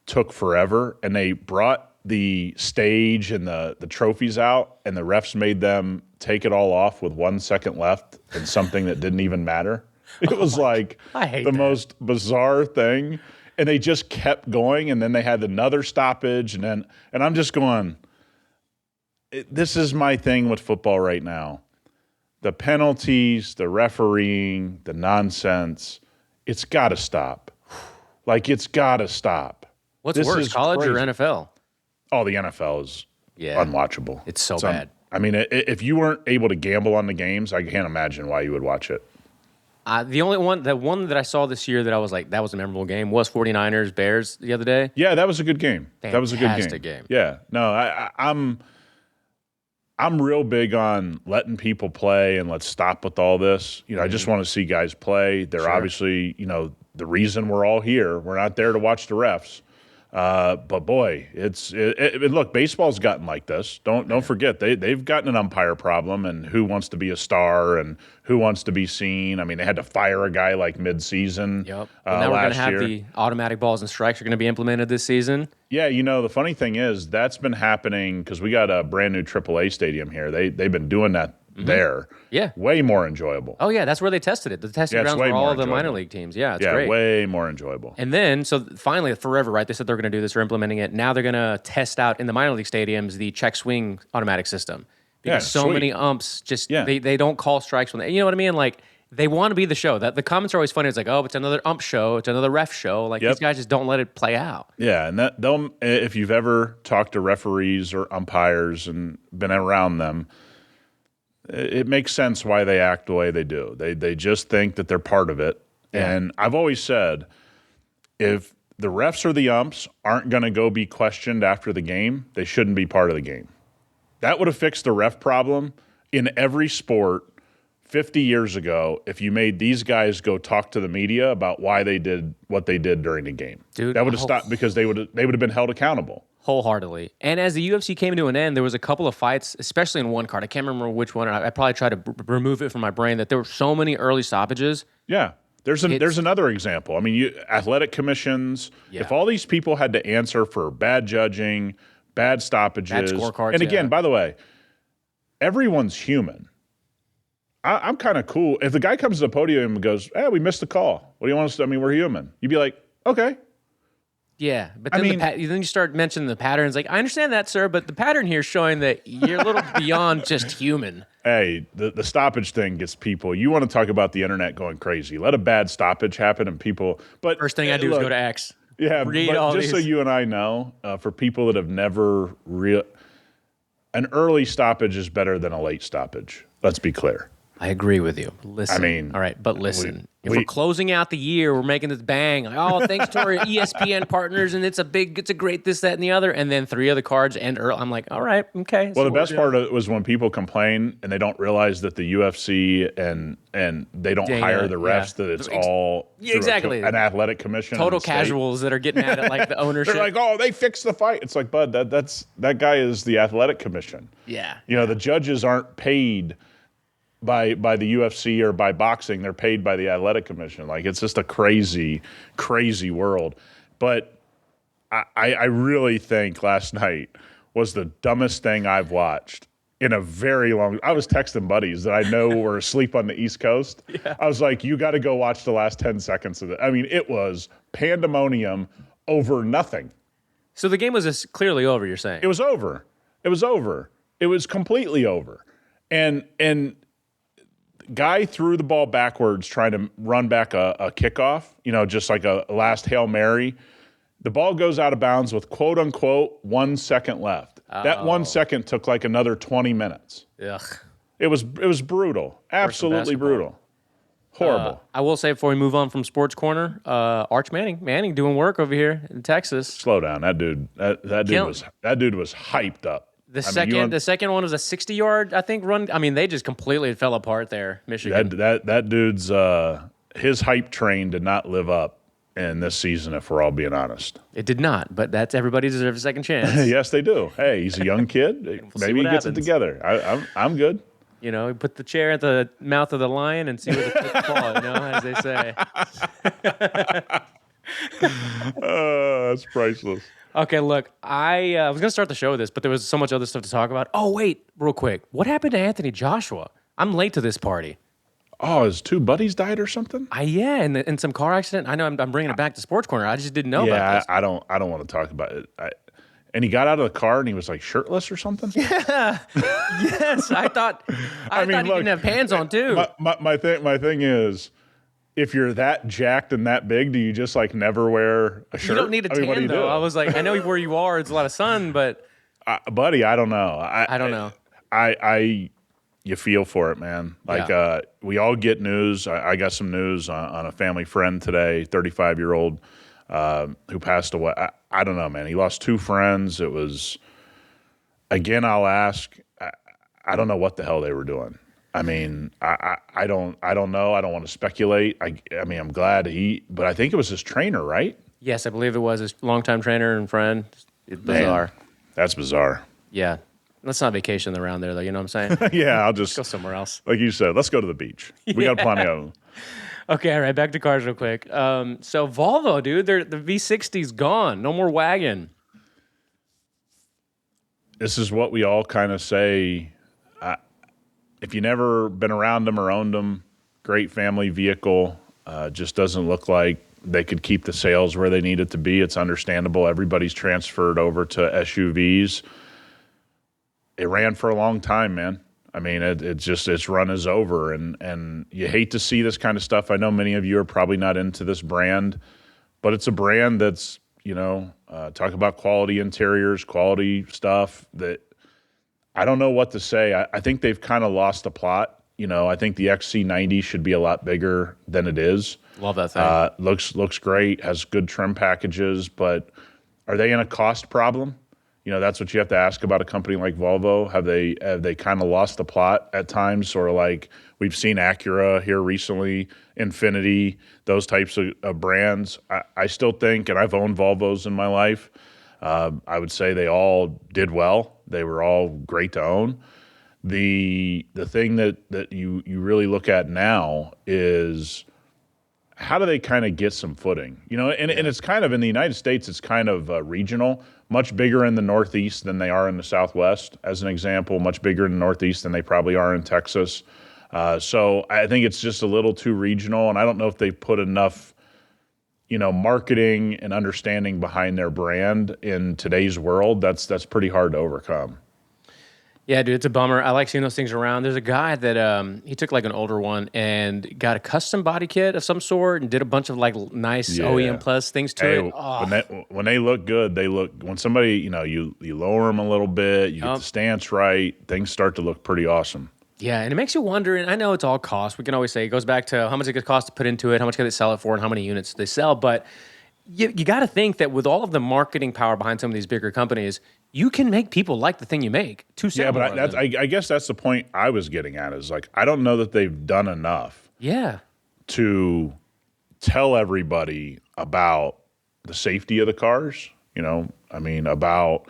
took forever, and they brought the stage and the trophies out, and the refs made them take it all off with 1 second left and something that didn't even matter. It was the most bizarre thing, and they just kept going, and then they had another stoppage, and I'm just going, this is my thing with football right now. The penalties, the refereeing, the nonsense, it's got to stop. It's got to stop. What's worse, college or NFL? Oh, the NFL is unwatchable. It's so bad. If you weren't able to gamble on the games, I can't imagine why you would watch it. The one that I saw this year that I was like, that was a memorable game was 49ers Bears the other day. Yeah, that was a good game. That was a good game. Yeah. No, I'm real big on letting people play and let's stop with all this. I just want to see guys play. They're obviously, the reason we're all here. We're not there to watch the refs. But boy, look, baseball's gotten like this. Don't forget they've gotten an umpire problem, and who wants to be a star and who wants to be seen. They had to fire a guy mid-season. Yep. Now we're going to have the automatic balls and strikes are going to be implemented this season. Yeah, the funny thing is that's been happening because we got a brand new AAA stadium here. They've been doing that there. Yeah. Way more enjoyable. Oh, yeah, that's where they tested it. The testing grounds for all the minor league teams. Yeah, it's great. Way more enjoyable. And then, so finally, forever, right, they said they're going to do this. They're implementing it. Now they're going to test out in the minor league stadiums the check swing automatic system. Because many umps just, they don't call strikes when they, you know what I mean? They want to be the show. The comments are always funny. It's it's another ump show. It's another ref show. These guys just don't let it play out. Yeah, and if you've ever talked to referees or umpires and been around them, it makes sense why they act the way they do. They just think that they're part of it. Yeah. And I've always said, if the refs or the umps aren't going to go be questioned after the game, they shouldn't be part of the game. That would have fixed the ref problem in every sport 50 years ago if you made these guys go talk to the media about why they did what they did during the game. Dude, that would have stopped because they would have been held accountable. Wholeheartedly. And as the UFC came to an end, there was a couple of fights, especially in one card. I can't remember which one. I probably tried to remove it from my brain that there were so many early stoppages. Yeah. There's another example. I mean, athletic commissions, if all these people had to answer for bad judging, bad stoppages. Bad scorecards, and again, by the way, everyone's human. I'm kind of cool. If the guy comes to the podium and goes, hey, we missed the call. What do you want us to do? I mean, we're human. You'd be like, okay. Yeah, but then, then you start mentioning the patterns. Like, I understand that, sir, but the pattern here is showing that you're a little beyond just human. Hey, the stoppage thing gets people. You want to talk about the internet going crazy. Let a bad stoppage happen and people. But first thing I do is go to X. Yeah, but just so you and I know, for people that have never an early stoppage is better than a late stoppage. Let's be clear. I agree with you. Listen. I mean, all right, but listen. If we're closing out the year, we're making this bang. Like, oh, thanks to our ESPN partners, and it's a great this, that, and the other. And then 3 of the cards end early. I'm like, all right, okay. Well, the best part of it was when people complain and they don't realize that the UFC and they don't hire the refs, that it's all exactly an athletic commission. Total casuals that are getting at it like the ownership. They're like, oh, they fixed the fight. It's like, bud, that guy is the athletic commission. Yeah. You know, the judges aren't paid by the UFC or by boxing. They're paid by the athletic commission. Like, it's just a crazy, crazy world. But I really think last night was the dumbest thing I've watched in a very long. I was texting buddies that I know were asleep on the East Coast. Yeah. I was like, you got to go watch the last 10 seconds of it. I mean, it was pandemonium over nothing. So the game was clearly over, you're saying? It was over. It was over. It was completely over. And guy threw the ball backwards trying to run back a kickoff, just like a last Hail Mary. The ball goes out of bounds with quote unquote 1 second left. Oh. That 1 second took like another 20 minutes. Ugh. It was brutal. Absolutely brutal. Horrible. I will say before we move on from Sports Corner, Arch Manning doing work over here in Texas. Slow down. That dude was hyped up. The second one was a 60-yard, I think, run. I mean, they just completely fell apart there, Michigan. That dude's his hype train did not live up in this season, if we're all being honest. It did not, but everybody deserves a second chance. Yes, they do. Hey, he's a young kid. Maybe he gets it together. I'm good. We put the chair at the mouth of the lion and see where the kids fall, as they say. That's priceless. Okay, look, I was going to start the show with this, but there was so much other stuff to talk about. Oh, wait, real quick. What happened to Anthony Joshua? I'm late to this party. Oh, his 2 buddies died or something? Yeah, in some car accident. I know I'm bringing it back to Sports Corner. I just didn't know about this. I don't want to talk about it. And he got out of the car and he was like shirtless or something? Yeah. Yes, I thought he didn't have pants on too. My thing is, if you're that jacked and that big, do you just like never wear a shirt? You don't need a tan though. I was like, I know where you are. It's a lot of sun, but buddy, I don't know. I don't know. You feel for it, man. Like we all get news. I got some news on a family friend today, 35-year-old who passed away. I don't know, man. He lost 2 friends. It was, again, I'll ask. I don't know what the hell they were doing. I mean, I don't know. I don't want to speculate. I mean, I'm glad but I think it was his trainer, right? Yes, I believe it was his longtime trainer and friend. It's bizarre. Man, that's bizarre. Yeah. Let's not vacation around there, though. You know what I'm saying? Yeah, I'll just go somewhere else. Like you said, let's go to the beach. We got plenty of them. Okay, all right. Back to cars real quick. So Volvo, dude, the V60's gone. No more wagon. This is what we all kind of say. If you never been around them or owned them, great family vehicle. Just doesn't look like they could keep the sales where they need it to be. It's understandable. Everybody's transferred over to SUVs. It ran for a long time, man. I mean, its run is over, and you hate to see this kind of stuff. I know many of you are probably not into this brand, but it's a brand that's, talk about quality interiors, quality stuff that I don't know what to say. I think they've kind of lost the plot. I think the XC90 should be a lot bigger than it is. Love that thing. Looks great, has good trim packages, but are they in a cost problem? That's what you have to ask about a company like Volvo. Have they kind of lost the plot at times? Or like we've seen Acura here recently, Infiniti, those types of brands. I still think, and I've owned Volvos in my life, I would say they all did well. They were all great to own. The thing that you really look at now is how do they kind of get some footing? And it's kind of in the United States, it's kind of regional, much bigger in the Northeast than they are in the Southwest, as an example, much bigger in the Northeast than they probably are in Texas. So I think it's just a little too regional, and I don't know if they put enough, marketing and understanding behind their brand in today's world. That's pretty hard to overcome. Yeah, dude, it's a bummer. I like seeing those things around. There's a guy that he took like an older one and got a custom body kit of some sort and did a bunch of like nice OEM plus things to it. Oh. When they look good, when somebody, you lower them a little bit, you get the stance right, things start to look pretty awesome. Yeah, and it makes you wonder, and I know it's all cost. We can always say it goes back to how much it costs to put into it, how much can they sell it for, and how many units they sell. But you got to think that with all of the marketing power behind some of these bigger companies, you can make people like the thing you make. I guess that's the point I was getting at is like, I don't know that they've done enough to tell everybody about the safety of the cars, about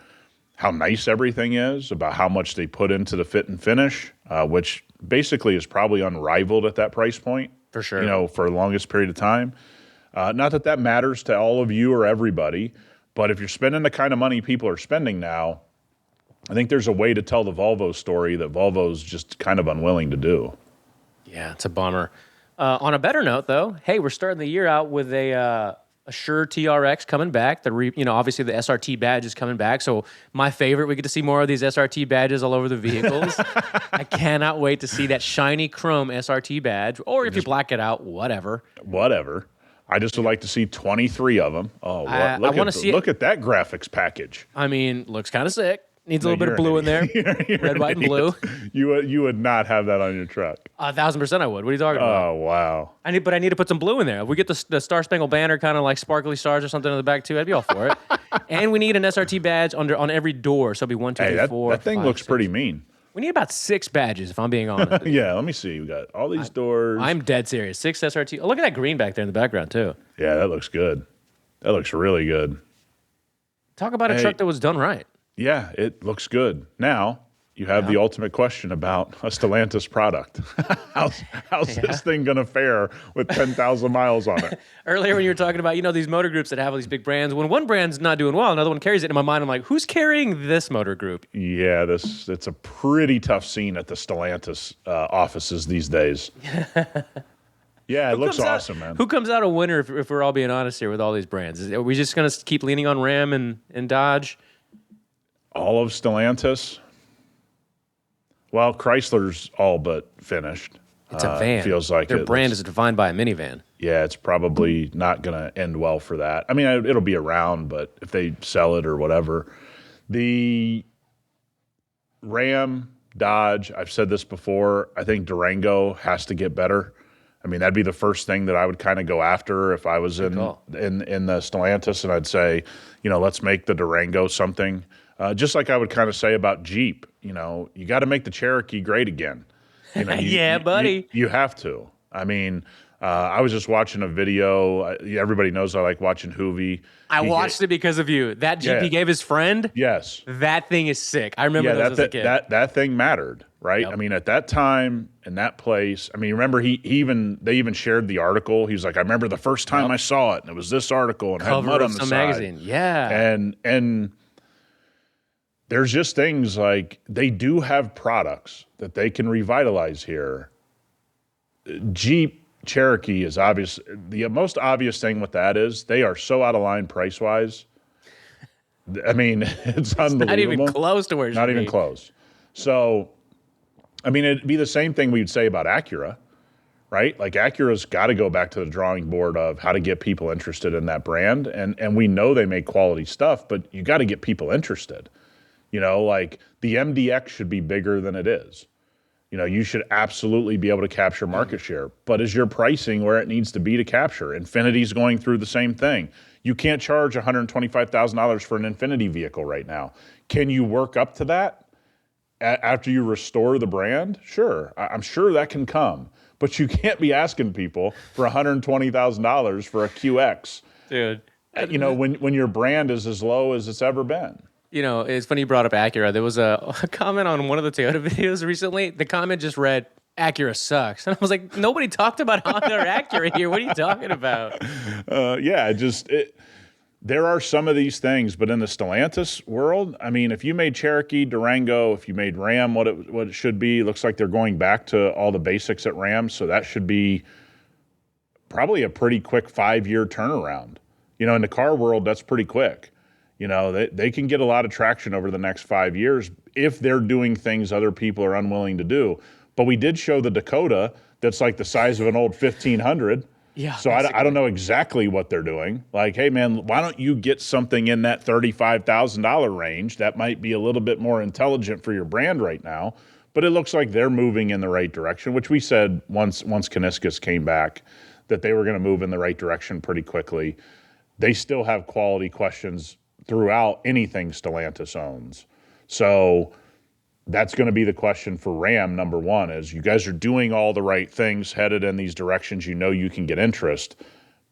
how nice everything is, about how much they put into the fit and finish, which basically is probably unrivaled at that price point. For sure. For the longest period of time. Not that matters to all of you or everybody, but if you're spending the kind of money people are spending now, I think there's a way to tell the Volvo story that Volvo's just kind of unwilling to do. Yeah, it's a bummer. On a better note, though, hey, we're starting the year out with a Allure TRX coming back. Obviously the SRT badge is coming back. So my favorite, we get to see more of these SRT badges all over the vehicles. I cannot wait to see that shiny chrome SRT badge. Or if you black it out, whatever. I just would like to see 23 of them. Oh, look at that graphics package. I mean, looks kind of sick. Needs a little bit of blue in there. Red, white, and blue. You would not have that on your truck. 1,000% I would. What are you talking about? Oh, wow. I need to put some blue in there. If we get the Star Spangled Banner kind of like sparkly stars or something on the back too, I'd be all for it. And we need an SRT badge on every door. So it'll be 1, 2, 3, 4. That thing looks pretty mean. We need about 6 badges, if I'm being honest. Yeah, let me see. We got all these doors. I'm dead serious. 6 SRT. Oh, look at that green back there in the background, too. Yeah, that looks good. That looks really good. Talk about a truck that was done right. Yeah, it looks good. Now, you have the ultimate question about a Stellantis product. How's this thing going to fare with 10,000 miles on it? Earlier when you were talking about, these motor groups that have all these big brands, when one brand's not doing well, another one carries it. In my mind, I'm like, who's carrying this motor group? Yeah, it's a pretty tough scene at the Stellantis offices these days. Yeah, it looks awesome, man. Who comes out a winner if we're all being honest here with all these brands? Are we just going to keep leaning on Ram and Dodge? All of Stellantis? Well, Chrysler's all but finished. It's a van. Feels like their brand is defined by a minivan. Yeah, it's probably not going to end well for that. I mean, it'll be around, but if they sell it or whatever. The Ram, Dodge, I've said this before, I think Durango has to get better. I mean, that'd be the first thing that I would kind of go after if I was in the Stellantis, and I'd say, let's make the Durango something. Just like I would kind of say about Jeep, you got to make the Cherokee great again. Yeah, buddy. You have to. I mean, I was just watching a video. Everybody knows I like watching Hoovie. I watched it because of you. That Jeep he gave his friend? Yes. That thing is sick. I remember those as a kid. That thing mattered, right? Yep. I mean, at that time, in that place, I mean, remember they even shared the article. He was like, I remember the first time I saw it, and it was this article, and cover had mud of on the some side. magazine. Yeah. And there's just things like they do have products that they can revitalize here. Jeep Cherokee is obvious. The most obvious thing with that is they are so out of line price-wise. I mean, it's unbelievable. Not even close to where it should be. Not even close. So, I mean, it'd be the same thing we would say about Acura, right? Like Acura's got to go back to the drawing board of how to get people interested in that brand. And we know they make quality stuff, but you got to get people interested. Like the MDX should be bigger than it is. You should absolutely be able to capture market share. But is your pricing where it needs to be to capture? Infinity's going through the same thing. You can't charge $125,000 for an Infinity vehicle right now. Can you work up to that after you restore the brand? Sure, I'm sure that can come. But you can't be asking people for $120,000 for a QX. Dude. When your brand is as low as it's ever been. It's funny you brought up Acura. There was a comment on one of the Toyota videos recently. The comment just read, Acura sucks. And I was like, nobody talked about Honda or Acura here. What are you talking about? There are some of these things, but in the Stellantis world, I mean, if you made Cherokee, Durango, if you made Ram what it should be, looks like they're going back to all the basics at Ram, so that should be probably a pretty quick 5-year turnaround. In the car world, that's pretty quick. They can get a lot of traction over the next 5 years if they're doing things other people are unwilling to do. But we did show the Dakota that's like the size of an old 1500. Yeah. So I don't know exactly what they're doing. Like, hey, man, why don't you get something in that $35,000 range? That might be a little bit more intelligent for your brand right now. But it looks like they're moving in the right direction, which we said once Kaniskas came back that they were going to move in the right direction pretty quickly. They still have quality questions throughout anything Stellantis owns. So that's going to be the question for Ram, number one, is you guys are doing all the right things, headed in these directions. You can get interest.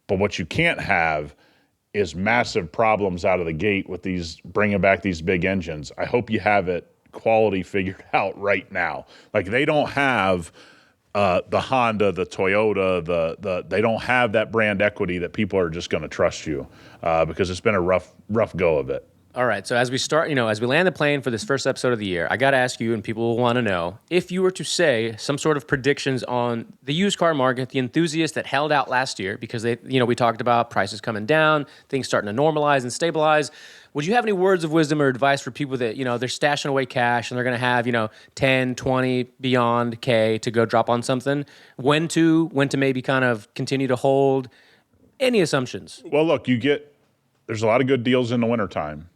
But what you can't have is massive problems out of the gate with these, bringing back these big engines. I hope you have it quality figured out right now. Like, they don't have the Honda, the Toyota, they don't have that brand equity that people are just going to trust you because it's been a rough go of it. All right, so as we start, as we land the plane for this first episode of the year, I got to ask you, and people will want to know, if you were to say some sort of predictions on the used car market, the enthusiasts that held out last year, because we talked about prices coming down, things starting to normalize and stabilize. Would you have any words of wisdom or advice for people that, they're stashing away cash and they're going to have, 10, 20, beyond K to go drop on something? When to maybe kind of continue to hold? Any assumptions? Well, look, there's a lot of good deals in the wintertime.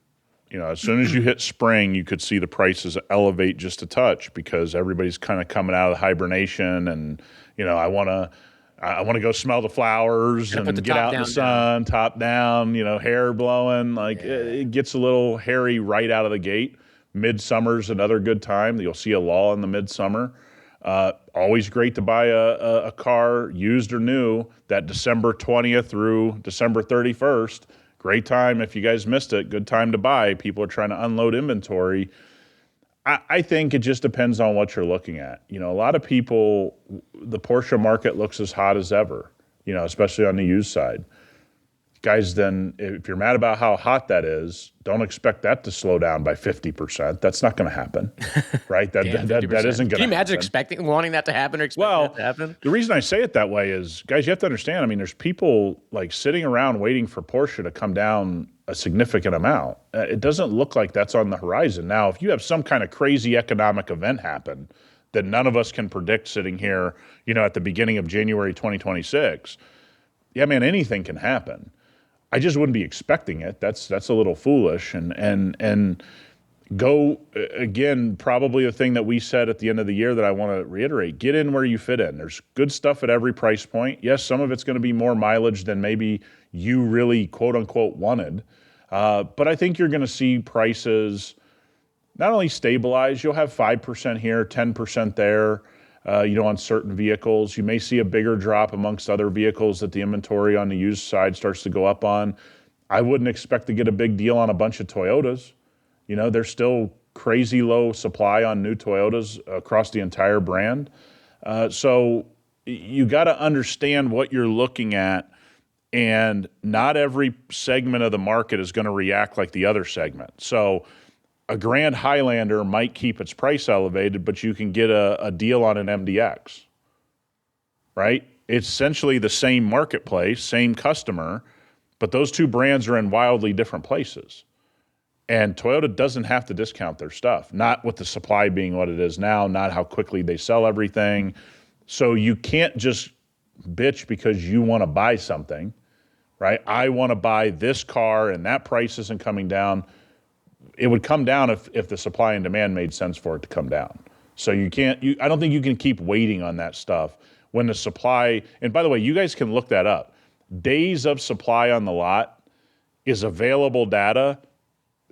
As soon as you hit spring, you could see the prices elevate just a touch because everybody's kind of coming out of hibernation, and I want to go smell the flowers and get out in the sun, top down, hair blowing. Like it gets a little hairy right out of the gate. Midsummer's another good time. You'll see a lull in the midsummer. Always great to buy a car, used or new, that December 20th through December 31st. Great time. If you guys missed it, good time to buy. People are trying to unload inventory. I think it just depends on what you're looking at. A lot of people, the Porsche market looks as hot as ever, especially on the used side. Guys, then if you're mad about how hot that is, don't expect that to slow down by 50%. That's not going to happen, right? That isn't going to happen. Can you imagine wanting that to happen or expecting that to happen? The reason I say it that way is, guys, you have to understand, there's people like sitting around waiting for Porsche to come down a significant amount. It doesn't look like that's on the horizon. Now, if you have some kind of crazy economic event happen that none of us can predict sitting here, at the beginning of January 2026, yeah, man, anything can happen. I just wouldn't be expecting it. That's a little foolish. And go, again, probably the thing that we said at the end of the year that I want to reiterate, get in where you fit in. There's good stuff at every price point. Yes, some of it's going to be more mileage than maybe you really, quote unquote, wanted. But I think you're going to see prices not only stabilize, you'll have 5% here, 10% there. On certain vehicles. You may see a bigger drop amongst other vehicles that the inventory on the used side starts to go up on. I wouldn't expect to get a big deal on a bunch of Toyotas. There's still crazy low supply on new Toyotas across the entire brand. So you got to understand what you're looking at, and not every segment of the market is going to react like the other segment. So a Grand Highlander might keep its price elevated, but you can get a deal on an MDX, right? It's essentially the same marketplace, same customer, but those two brands are in wildly different places. And Toyota doesn't have to discount their stuff, not with the supply being what it is now, not how quickly they sell everything. So you can't just bitch because you want to buy something, right? I want to buy this car and that price isn't coming down. It would come down if the supply and demand made sense for it to come down. So I don't think you can keep waiting on that stuff when the supply, and by the way, you guys can look that up. Days of supply on the lot is available data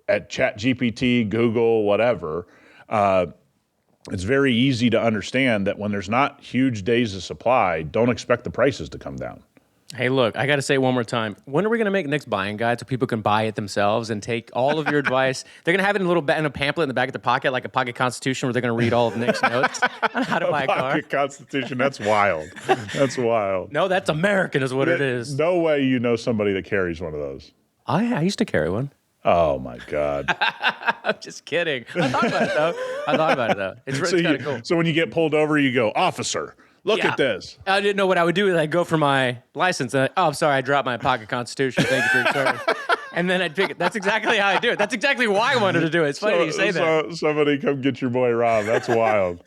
at ChatGPT, Google, whatever. It's very easy to understand that when there's not huge days of supply, don't expect the prices to come down. Hey, look, I got to say it one more time. When are we going to make Nick's buying guide so people can buy it themselves and take all of your advice? They're going to have it in a pamphlet in the back of their pocket, like a pocket constitution, where they're going to read all of Nick's notes on how to buy a car. Pocket constitution, that's wild. That's wild. No, that's American is what it is. No way you know somebody that carries one of those. I used to carry one. Oh, my God. I'm just kidding. I thought about it, though. It's kind of cool. So when you get pulled over, you go, officer, look at this. I didn't know what I would do. I'd go for my license. And I'm sorry, I dropped my pocket constitution. Thank you for your service. And then I'd pick it. That's exactly how I do it. That's exactly why I wanted to do it. It's funny you say that. Somebody come get your boy Rob. That's wild.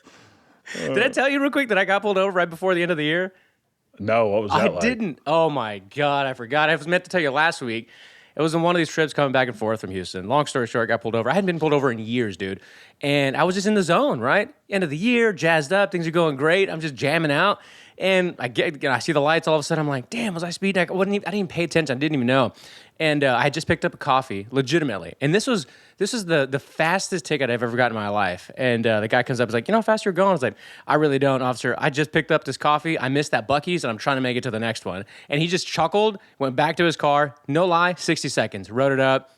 Did I tell you real quick that I got pulled over right before the end of the year? No, what was that like? I didn't. Oh, my God. I forgot. I was meant to tell you last week. It was on one of these trips coming back and forth from Houston. Long story short, I got pulled over. I hadn't been pulled over in years, dude. And I was just in the zone, right? End of the year, jazzed up. Things are going great. I'm just jamming out. And I see the lights all of a sudden. I'm like, damn, was I speeding? I didn't even pay attention. I didn't even know. And I had just picked up a coffee, legitimately. And this is the fastest ticket I've ever gotten in my life. And the guy comes up and is like, you know how fast you're going? I was like, I really don't, officer. I just picked up this coffee. I missed that Buc-ee's, and I'm trying to make it to the next one. And he just chuckled, went back to his car. No lie, 60 seconds. Wrote it up.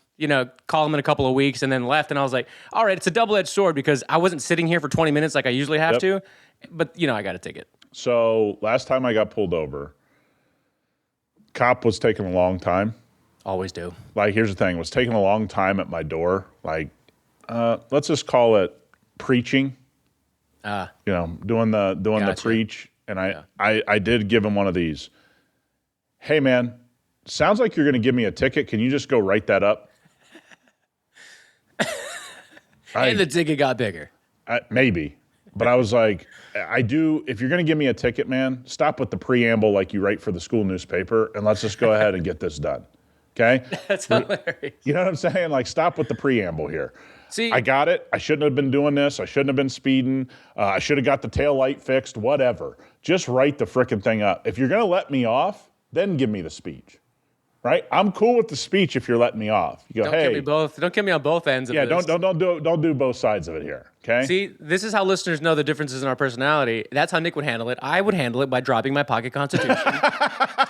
Call him in a couple of weeks, and then left. And I was like, all right, it's a double-edged sword because I wasn't sitting here for 20 minutes like I usually have to. But, I got a ticket. So last time I got pulled over, cop was taking a long time. Always do. Like, here's the thing. Was taking a long time at my door. Like, let's just call it preaching. Doing the preach. And I did give him one of these. Hey, man, sounds like you're going to give me a ticket. Can you just go write that up? And the ticket got bigger. Maybe. But I was like, if you're going to give me a ticket, man, stop with the preamble like you write for the school newspaper, and let's just go ahead and get this done. Okay? That's hilarious. You know what I'm saying? Like, stop with the preamble here. See, I got it. I shouldn't have been doing this. I shouldn't have been speeding. I should have got the tail light fixed, whatever. Just write the frickin' thing up. If you're going to let me off, then give me the speech. Right? I'm cool with the speech if you're letting me off. You go, don't give me both. Don't give me on both ends of this. Don't do both sides of it here. Okay? See, this is how listeners know the differences in our personality. That's how Nick would handle it. I would handle it by dropping my pocket constitution,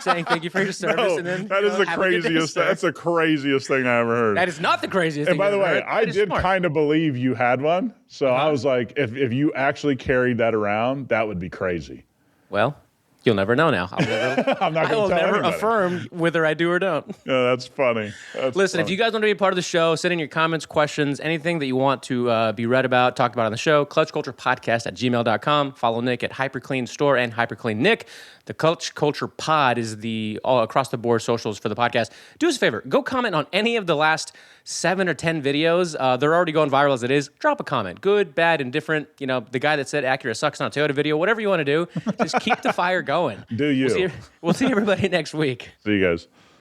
saying thank you for your service. No, and then that is the craziest. That's the craziest thing I ever heard. That is not the craziest. And thing by the way, I did kind of believe you had one, so I was like, if you actually carried that around, that would be crazy. Well. You'll never know now. I'm not going to tell never anybody. affirm whether I do or don't. Yeah, that's funny. Listen, if you guys want to be a part of the show, send in your comments, questions, anything that you want to be read about, talked about on the show, clutchculturepodcast@gmail.com. Follow Nick at Hyperclean Store and Hyperclean Nick. The Clutch Culture Pod is the all across the board socials for the podcast. Do us a favor, go comment on any of the last 7 or 10 videos. They're already going viral as it is. Drop a comment, good, bad, indifferent. The guy that said Acura sucks on a Toyota video, whatever you want to do, just keep the fire going. Do you? We'll see everybody next week. See you guys.